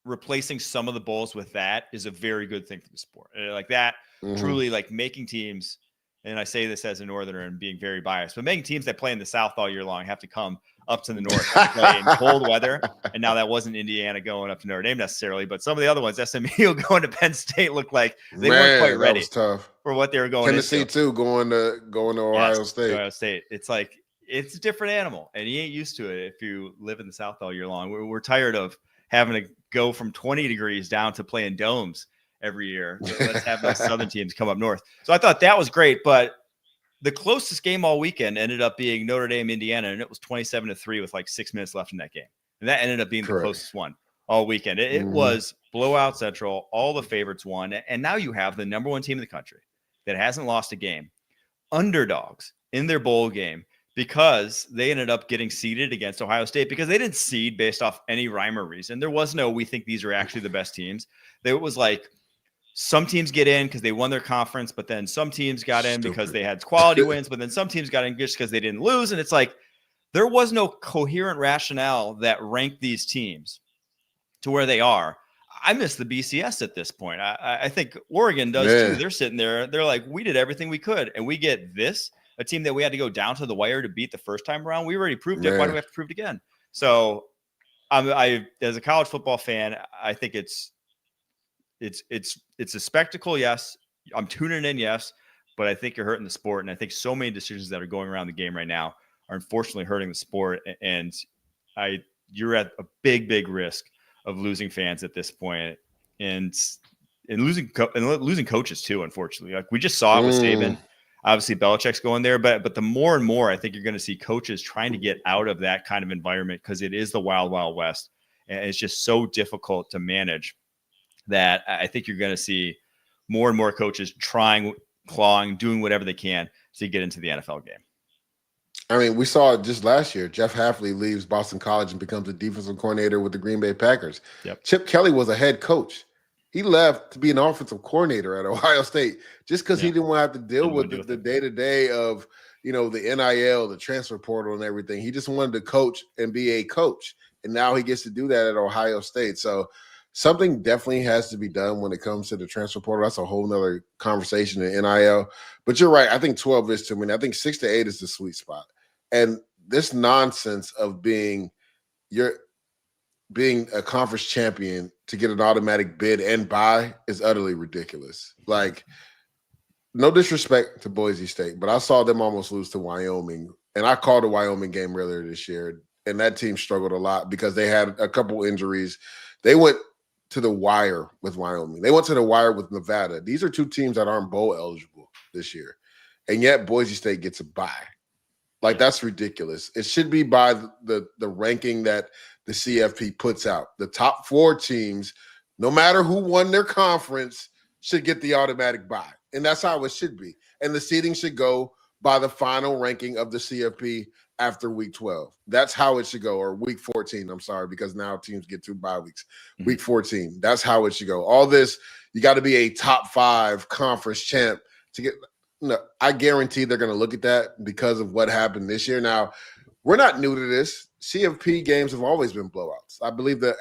replacing some of the bowls with that is a very good thing for the sport. Like that, truly like making teams, and I say this as a Northerner and being very biased, but making teams that play in the South all year long have to come up to the north to play in cold weather. And now that wasn't Indiana going up to Notre Dame necessarily, but some of the other ones, SMU going to Penn State, looked like they weren't quite ready. That was tough. For what they were going Tennessee into. too, going to Ohio State. Ohio State. It's like it's a different animal, and you ain't used to it if you live in the South all year long. We're tired of having to go from 20 degrees down to playing domes every year. Let's have those Southern teams come up north. So I thought that was great, but the closest game all weekend ended up being Notre Dame, Indiana, and it was 27-3 with like 6 minutes left in that game, and that ended up being the closest one all weekend. It was blowout central. All the favorites won, and now you have the number one team in the country that hasn't lost a game, underdogs in their bowl game, because they ended up getting seeded against Ohio State because they didn't seed based off any rhyme or reason. There was no, we think these are actually the best teams. It was like some teams get in because they won their conference, but then some teams got in because they had quality wins, but then some teams got in just because they didn't lose. And it's like, there was no coherent rationale that ranked these teams to where they are. I miss the BCS at this point. I think Oregon does too. They're sitting there. They're like, we did everything we could, and we get this, a team that we had to go down to the wire to beat the first time around. We already proved it. Why do we have to prove it again? So I as a college football fan, I think it's a spectacle. Yes. I'm tuning in. Yes. But I think you're hurting the sport. And I think so many decisions that are going around the game right now are unfortunately hurting the sport. And you're at a big risk of losing fans at this point, and losing coaches too. Unfortunately, like we just saw it with Saban. Obviously, Belichick's going there, but the more and more I think you're going to see coaches trying to get out of that kind of environment because it is the wild, wild west, and it's just so difficult to manage that I think you're going to see more and more coaches trying, clawing, doing whatever they can to get into the NFL game. I mean, we saw it just last year. Jeff Hafley leaves Boston College and becomes a defensive coordinator with the Green Bay Packers. Yep. Chip Kelly was a head coach. He left to be an offensive coordinator at Ohio State just because he didn't want to have to deal with the day-to-day of, the NIL, the transfer portal and everything. He just wanted to coach and be a coach. And now he gets to do that at Ohio State. So something definitely has to be done when it comes to the transfer portal. That's a whole nother conversation in NIL. But you're right. I think 12 is too many. I think 6 to 8 is the sweet spot. And this nonsense of being a conference champion to get an automatic bid and buy is utterly ridiculous. Like, no disrespect to Boise State, but I saw them almost lose to Wyoming. And I called a Wyoming game earlier this year, and that team struggled a lot because they had a couple injuries. They went to the wire with Wyoming. They went to the wire with Nevada. These are two teams that aren't bowl eligible this year. And yet Boise State gets a bye. Like, that's ridiculous. It should be by the ranking that the CFP puts out. The top 4 teams, no matter who won their conference, should get the automatic bye. And that's how it should be. And the seeding should go by the final ranking of the CFP after week 12. That's how it should go, or week 14. I'm sorry, because now teams get 2 bye weeks. Week 14. That's how it should go. All this, you got to be a top 5 conference champ to get. No, I guarantee they're going to look at that because of what happened this year. Now, we're not new to this. CFP games have always been blowouts. I believe the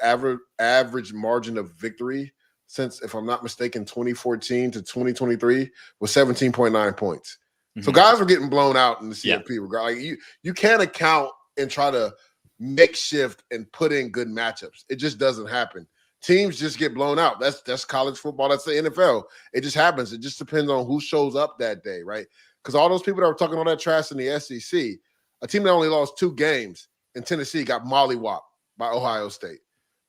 average margin of victory since, if I'm not mistaken, 2014 to 2023 was 17.9 points. So guys were getting blown out in the CFP. Yeah. Like you can't account and try to makeshift and put in good matchups. It just doesn't happen. Teams just get blown out. That's college football. That's the NFL. It just happens. It just depends on who shows up that day, right? Because all those people that were talking all that trash in the SEC, a team that only lost 2 games in Tennessee got mollywopped by Ohio State,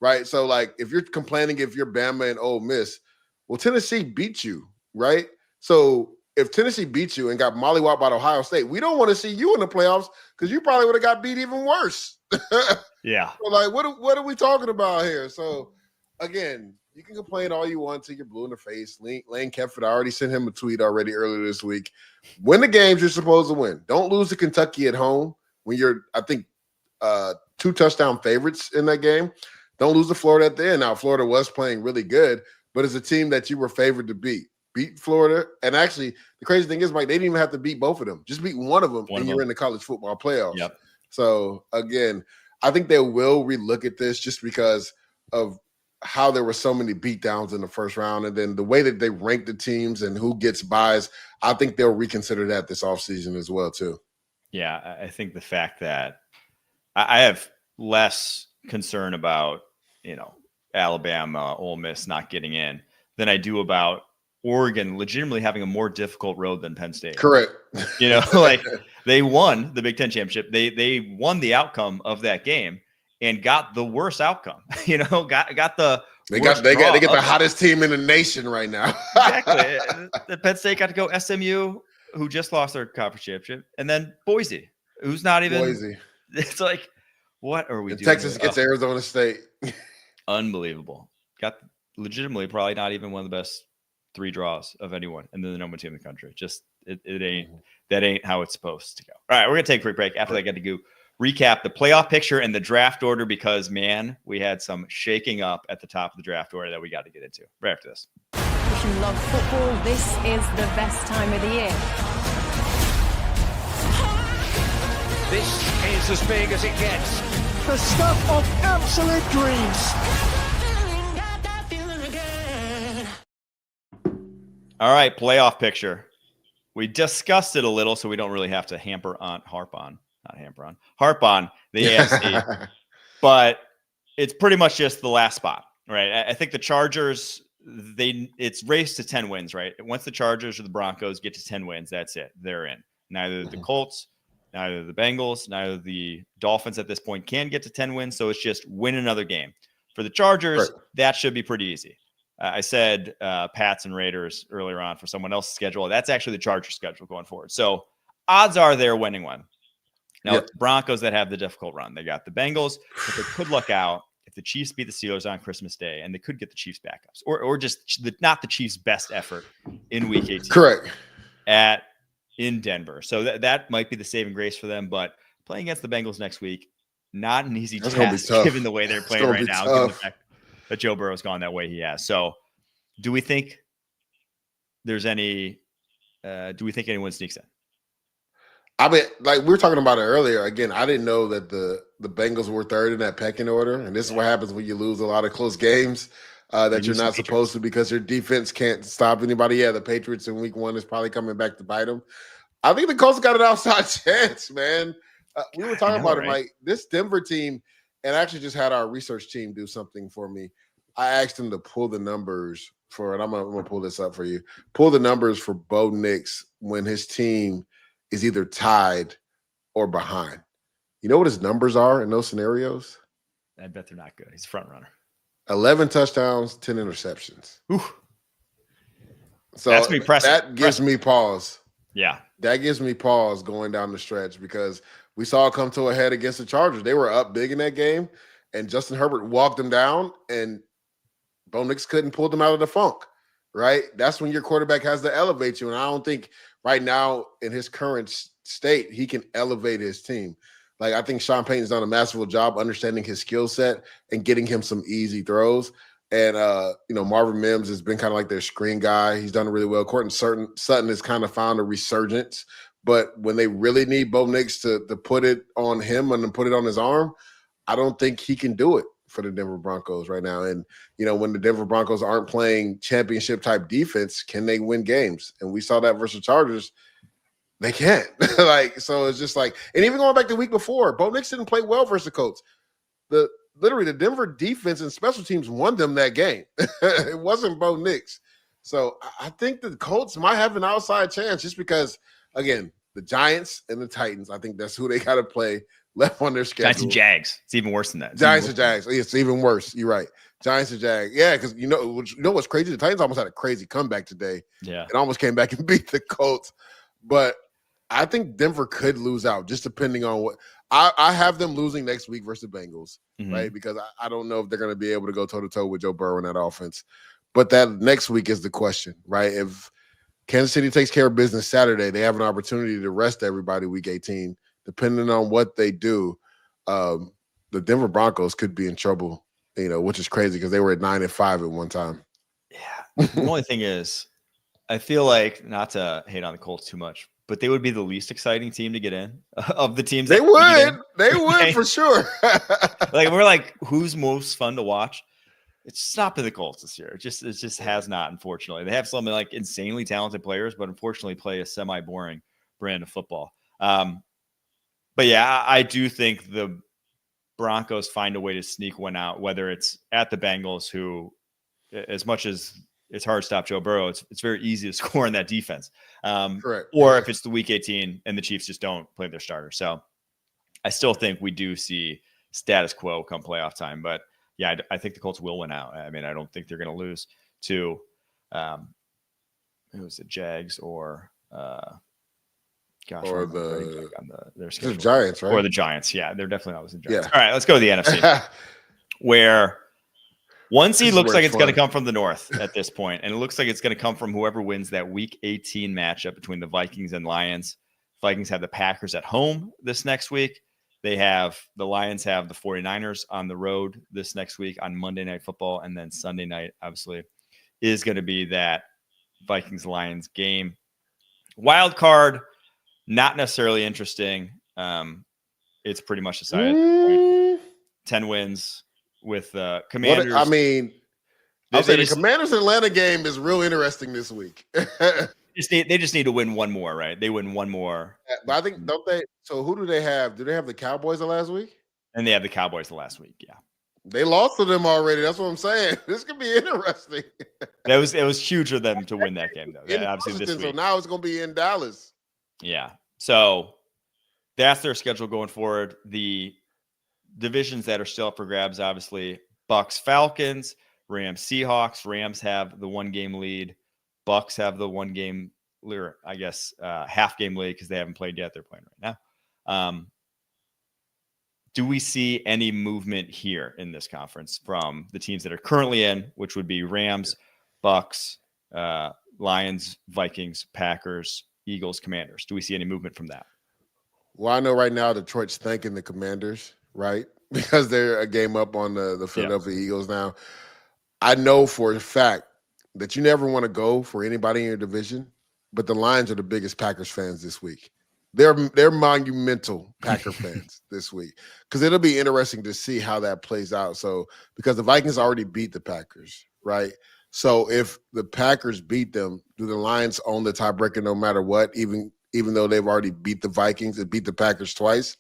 right? So, like, if you're complaining if you're Bama and Ole Miss, well, Tennessee beat you, right? So if Tennessee beat you and got mollywopped by Ohio State, we don't want to see you in the playoffs because you probably would have got beat even worse. Yeah. So, like, what are we talking about here? So, again, you can complain all you want till you're blue in the face. Lane Kefford, I already sent him a tweet already earlier this week. Win the games you're supposed to win. Don't lose to Kentucky at home when you're, I think, 2 touchdown favorites in that game. Don't lose to Florida at the end. Now, Florida was playing really good, but it's a team that you were favored to beat. Beat Florida. And actually, the crazy thing is, Mike, they didn't even have to beat both of them. Just beat one of them, and you're in the college football playoffs. Yep. So, again, I think they will relook at this just because of how there were so many beatdowns in the first round, and then the way that they rank the teams and who gets buys. I think they'll reconsider that this offseason as well, too. Yeah, I think the fact that I have less concern about, Alabama, Ole Miss not getting in than I do about Oregon legitimately having a more difficult road than Penn State. Correct. Like they won the Big Ten championship. They won the outcome of that game and got the worst outcome. Got the they get the hottest team in the nation right now. Exactly. The Penn State got to go SMU, who just lost their conference championship, and then Boise, who's not even. Boise. It's like, what are we doing? Texas gets Arizona State. Unbelievable. Got legitimately probably not even one of the best 3 draws of anyone, and then the number 1 team in the country. Just it ain't that ain't how it's supposed to go. All right, we're gonna take a quick break. After that, I got to go recap the playoff picture and the draft order because man, we had some shaking up at the top of the draft order that we got to get into right after this. If you love football, this is the best time of the year. This is as big as it gets. The stuff of absolute dreams. All right, playoff picture. We discussed it a little, so we don't really have to harp on the AFC. But it's pretty much just the last spot, right? I think the Chargers, it's race to 10 wins, right? Once the Chargers or the Broncos get to 10 wins, that's it. They're in. Neither the Colts, neither the Bengals, neither the Dolphins at this point can get to 10 wins. So it's just win another game. For the Chargers, that should be pretty easy. I said Pats and Raiders earlier on for someone else's schedule. That's actually the Chargers schedule going forward. So odds are they're winning one. Now, it's the Broncos that have the difficult run. They got the Bengals, but they could luck out if the Chiefs beat the Steelers on Christmas Day, and they could get the Chiefs backups or just not the Chiefs' best effort in Week 18. Correct. In Denver. So that might be the saving grace for them, but playing against the Bengals next week, not an easy task given the way they're playing right now, given the fact that Joe Burrow's gone that way he has. So do we think there's any do we think anyone sneaks in? I mean, like we were talking about it earlier. Again, I didn't know that the Bengals were third in that pecking order. And this is what happens when you lose a lot of close games that you're not supposed to because your defense can't stop anybody. Yeah, the Patriots in week 1 is probably coming back to bite them. I think the Colts got an outside chance, man. We were talking about it, like this Denver team, and I actually just had our research team do something for me. I asked them to pull the numbers for it. I'm gonna pull this up for you. Pull the numbers for Bo Nix when his team is either tied or behind. You know what his numbers are in those scenarios? I bet they're not good. He's a front runner. 11 touchdowns, 10 interceptions. Ooh. So that's impressive. That gives me pause. Yeah. That gives me pause going down the stretch because we saw it come to a head against the Chargers. They were up big in that game, and Justin Herbert walked them down, and Bo Nix couldn't pull them out of the funk, right? That's when your quarterback has to elevate you, and I don't think right now in his current state he can elevate his team. Like I think Sean Payton's done a masterful job understanding his skill set and getting him some easy throws. And, Marvin Mims has been kind of like their screen guy. He's done really well. Courtney Sutton has kind of found a resurgence. But when they really need Bo Nix to put it on him and put it on his arm, I don't think he can do it for the Denver Broncos right now. And, when the Denver Broncos aren't playing championship-type defense, can they win games? And we saw that versus Chargers. They can't. So it's just like – and even going back the week before, Bo Nix didn't play well versus the Colts. Literally, the Denver defense and special teams won them that game. It wasn't Bo Nix. So I think the Colts might have an outside chance just because, again, the Giants and the Titans, I think that's who they got to play left on their schedule. Giants and Jags. It's even worse than that. Giants and Jags. It's even worse. You're right. Giants and Jags. Yeah, because you know what's crazy? The Titans almost had a crazy comeback today. Yeah. It almost came back and beat the Colts. But I think Denver could lose out just depending on what – I have them losing next week versus the Bengals, right? Because I don't know if they're going to be able to go toe-to-toe with Joe Burrow in that offense. But that next week is the question, right? If Kansas City takes care of business Saturday, they have an opportunity to rest everybody week 18. Depending on what they do, the Denver Broncos could be in trouble, which is crazy because they were at 9-5 at one time. Yeah. The only thing is, I feel like, not to hate on the Colts too much, but they would be the least exciting team to get in of the teams. They would for sure. We're like, who's most fun to watch? It's not been the Colts this year. It just has not, unfortunately. They have some like insanely talented players, but unfortunately play a semi-boring brand of football. But yeah, I do think the Broncos find a way to sneak one out, whether it's at the Bengals, who, as much as it's hard to stop Joe Burrow, it's very easy to score in that defense. Correct. Or if it's the week 18 and the Chiefs just don't play their starter. So I still think we do see status quo come playoff time. But yeah, I think the Colts will win out. I mean, I don't think they're going to lose to it was the Jags or or their Giants, right? Or the Giants. Yeah, they're definitely not losing Giants. Yeah. All right, let's go to the NFC, where one seed looks like it's going to fun. come from the North at this point, and it looks like it's going to come from whoever wins that Week 18 matchup between the Vikings and Lions. Vikings have the Packers at home this next week. The Lions have the 49ers on the road this next week on Monday Night Football, and then Sunday night, obviously, is going to be that Vikings-Lions game. Wild card, not necessarily interesting. It's pretty much decided. 10 wins with Commanders. I'll say the Commanders Atlanta game is real interesting this week. They just need to win one more, right? They win one more. But I think, don't they? So who do they have? Do they have the Cowboys the last week? And they have the Cowboys the last week, yeah. They lost to them already. That's what I'm saying. This could be interesting. It was huge for them to win that game, though. Yeah, obviously this week. So now it's going to be in Dallas. Yeah. So that's their schedule going forward. The divisions that are still up for grabs, obviously, Bucks, Falcons, Rams, Seahawks. Rams have the 1-game lead. Bucks have the 1-game, or I guess half-game lead because they haven't played yet. They're playing right now. Do we see any movement here in this conference from the teams that are currently in, which would be Rams, Bucks, Lions, Vikings, Packers, Eagles, Commanders? Do we see any movement from that? Well, I know right now Detroit's thanking the Commanders, right? Because they're a game up on the Philadelphia Eagles now. I know for a fact that you never want to go for anybody in your division, but the Lions are the biggest Packers fans this week. They're monumental Packer fans this week because it'll be interesting to see how that plays out. So because the Vikings already beat the Packers, right? So if the Packers beat them, do the Lions own the tiebreaker no matter what? Even though they've already beat the Vikings and beat the Packers twice,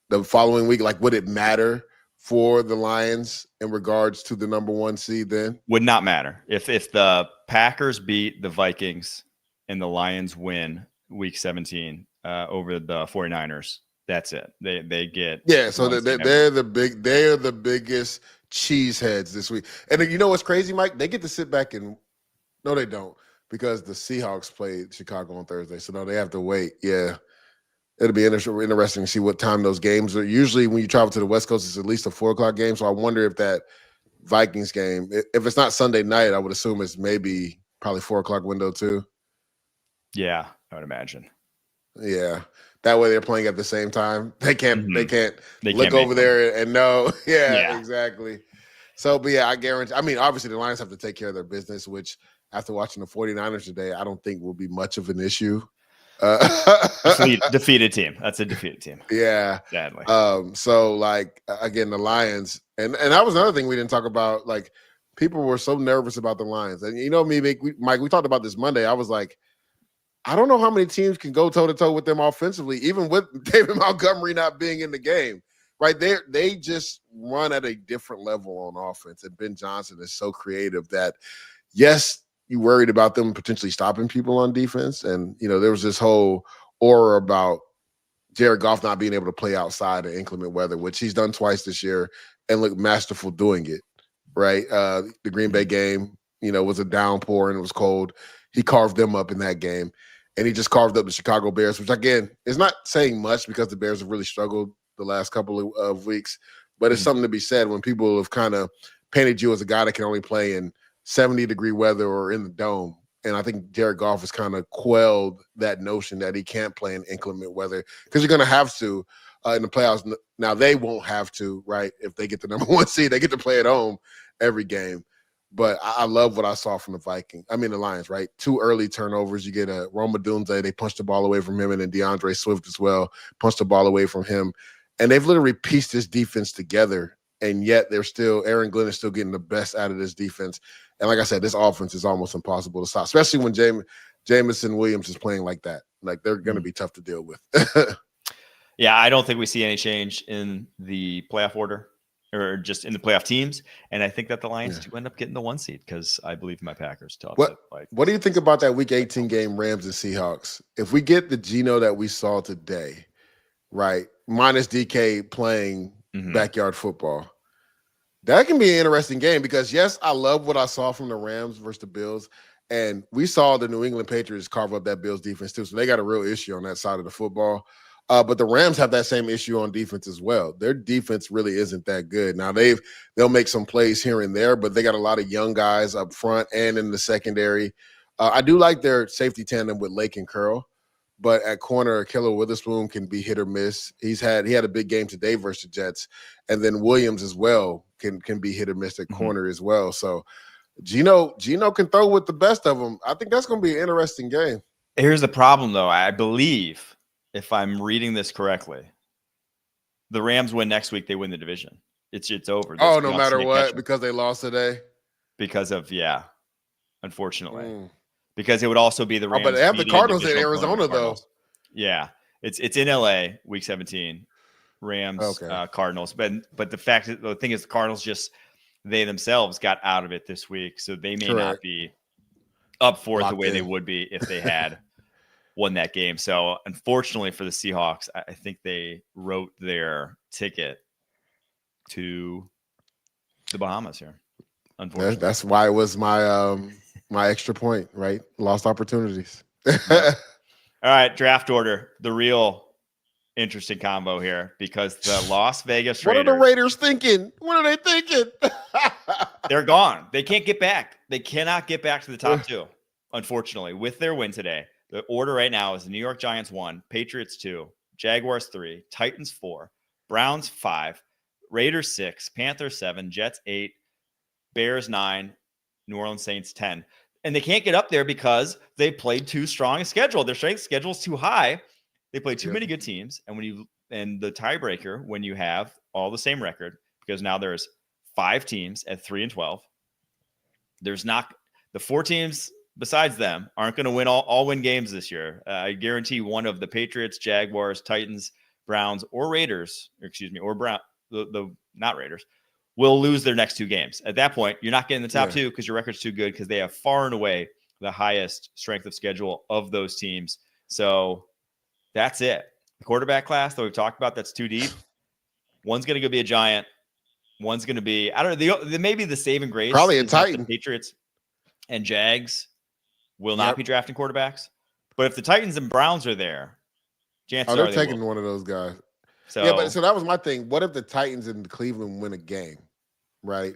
the following week, like would it matter for the Lions in regards to the number 1 seed then? Would not matter. If the Packers beat the Vikings and the Lions win Week 17 over the 49ers, that's it. They get so they're the biggest cheeseheads this week. And you know what's crazy, Mike? They get to sit back and no, they don't, because the Seahawks played Chicago on Thursday. So no, they have to wait. Yeah. It'll be interesting to see what time those games are. Usually when you travel to the West Coast, it's at least a 4:00 game. So I wonder if that Vikings game, if it's not Sunday night, I would assume it's probably 4:00 window too. Yeah, I would imagine. Yeah. That way they're playing at the same time. They can't They look can't over there and know. Yeah, exactly. So, but yeah, I guarantee. I mean, obviously the Lions have to take care of their business, which after watching the 49ers today, I don't think will be much of an issue. Defeated team. That's a defeated team. Yeah. Sadly. So like again, the Lions, and that was another thing we didn't talk about. Like people were so nervous about the Lions. And you know me, Mike, we talked about this Monday. I was like, I don't know how many teams can go toe-to-toe with them offensively, even with David Montgomery not being in the game. Right? They just run at a different level on offense. And Ben Johnson is so creative that, yes, you worried about them potentially stopping people on defense. And, there was this whole aura about Jared Goff not being able to play outside in inclement weather, which he's done twice this year and looked masterful doing it, right? The Green Bay game, was a downpour and it was cold. He carved them up in that game. And he just carved up the Chicago Bears, which, again, is not saying much because the Bears have really struggled the last couple of weeks. But it's something to be said when people have kind of painted you as a guy that can only play in 70-degree weather or in the dome. And I think Jared Goff has kind of quelled that notion that he can't play in inclement weather because you're going to have to in the playoffs. Now, they won't have to, right? If they get the number 1 seed, they get to play at home every game. But I love what I saw from the Lions, right? 2 early turnovers. You get a Rome Odunze. They punched the ball away from him, and then DeAndre Swift as well punched the ball away from him. And they've literally pieced this defense together, and yet Aaron Glenn is still getting the best out of this defense. And like I said, this offense is almost impossible to stop, especially when Jameson Williams is playing like that. Like, they're going to be tough to deal with. Yeah, I don't think we see any change in the playoff order or just in the playoff teams. And I think that the Lions do end up getting the 1 seed because I believe in my Packers to upset. What do you think about that Week 18 game, Rams and Seahawks? If we get the Geno that we saw today, right, minus DK playing backyard football, that can be an interesting game because, yes, I love what I saw from the Rams versus the Bills. And we saw the New England Patriots carve up that Bills defense too. So they got a real issue on that side of the football. But the Rams have that same issue on defense as well. Their defense really isn't that good. Now they'll make some plays here and there, but they got a lot of young guys up front and in the secondary. I do like their safety tandem with Lake and Curl, but at corner, Killer Witherspoon can be hit or miss. He had a big game today versus the Jets, and then Williams as well can be hit or miss at corner as well. So Geno can throw with the best of them. I think that's going to be an interesting game. Here's the problem, though. I believe, if I'm reading this correctly, the Rams win next week, they win the division. It's over. Oh, no matter what, because they lost today? Because of, unfortunately. Because it would also be the Rams. But they have the Cardinals in Arizona, though. Yeah. It's in LA, week 17. Rams, Cardinals. But the thing is, the Cardinals they themselves got out of it this week, so they may not be up for it the way they would be if they had won that game. So unfortunately for the Seahawks, I think they wrote their ticket to the Bahamas here. Unfortunately, that's why it was my my extra point, right? Lost opportunities. All right, draft order, the real interesting combo here, because the Las Vegas Raiders. What are the Raiders thinking? What are they thinking? They're gone. They can't get back. They cannot get back to the top 2, unfortunately, with their win today. The order right now is the New York Giants 1, Patriots 2, Jaguars 3, Titans 4, Browns 5, Raiders 6, Panthers 7, Jets 8, Bears 9, New Orleans Saints 10. And they can't get up there because they played too strong a schedule. Their strength schedule is too high. They play too many good teams. And the tiebreaker, when you have all the same record, because now there's 5 teams at 3-12. There's not the 4 teams besides them aren't going to win games this year. I guarantee one of the Patriots, Jaguars, Titans, Browns, or Raiders, or Brown, the not Raiders, will lose their next 2 games. At that point, you're not getting the top 2 because your record's too good, because they have far and away the highest strength of schedule of those teams. So that's it. The quarterback class that we've talked about, that's too deep. One's going to go be a Giant. One's going to be, I don't know, maybe the saving grace. Probably a Titan. The Patriots and Jags will not be drafting quarterbacks. But if the Titans and Browns are there, chances they're are taking one of those guys. So so that was my thing. What if the Titans and Cleveland win a game, right?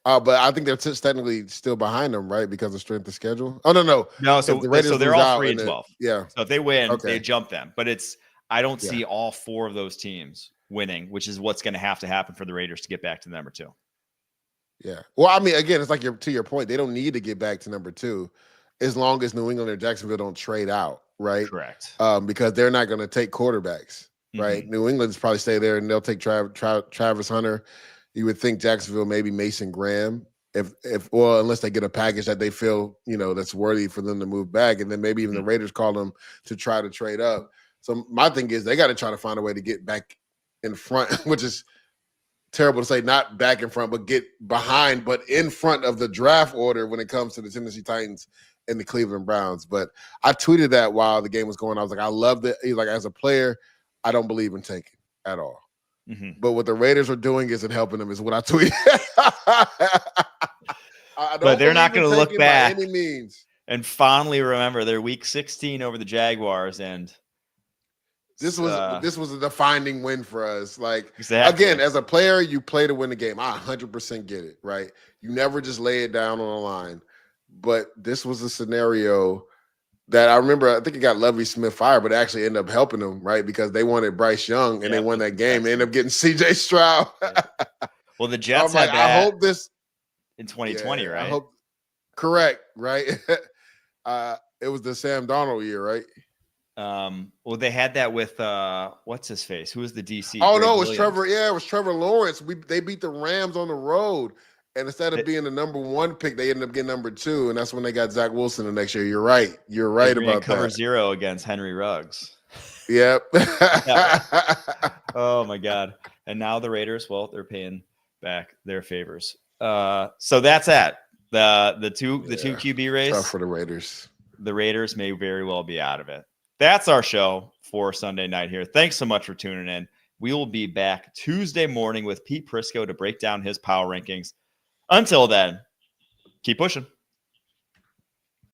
But I think they're technically still behind them, right, because of strength of schedule. Oh no. So they're all 3-12. Yeah. So if they win, they jump them. But I don't see all 4 of those teams winning, which is what's going to have to happen for the Raiders to get back to number 2. Yeah. Well, I mean, again, it's like to your point, they don't need to get back to number 2 as long as New England or Jacksonville don't trade out, right? Correct. Because they're not going to take quarterbacks, right? New England's probably stay there and they'll take Travis Hunter. You would think Jacksonville, maybe Mason Graham, unless they get a package that they feel, that's worthy for them to move back. And then maybe even the Raiders call them to try to trade up. So my thing is they got to try to find a way to get back in front, which is terrible to say, not back in front, but get behind, but in front of the draft order when it comes to the Tennessee Titans and the Cleveland Browns. But I tweeted that while the game was going. I was like, I love it. Like, as a player, I don't believe in tanking at all. But what the Raiders are doing isn't helping them, is what I tweeted. But they're not going to look back by any means and fondly remember their Week 16 over the Jaguars. And this was a defining win for us. Like, exactly. Again, as a player, you play to win the game. I 100% get it, right? You never just lay it down on the line. But this was a scenario that I remember, I think it got Lovie Smith fired, but it actually ended up helping them, right? Because they wanted Bryce Young and they won that game. They ended up getting CJ Stroud. Well, the Jets had that I hope this in 2020, right? Correct, right? It was the Sam Darnold year, right? Well, they had that with what's his face? Who was the DC? Oh, Greg no, it was Williams. Trevor. Yeah, it was Trevor Lawrence. They beat the Rams on the road. And instead of being the number 1 pick, they ended up getting number 2, and that's when they got Zach Wilson the next year. You're right. You're right about that. Cover 0 against Henry Ruggs. Yep. Oh my God. And now the Raiders, well, they're paying back their favors. So that's it. The two QB race. Tough for the Raiders. The Raiders may very well be out of it. That's our show for Sunday night here. Thanks so much for tuning in. We will be back Tuesday morning with Pete Prisco to break down his power rankings. Until then, keep pushing.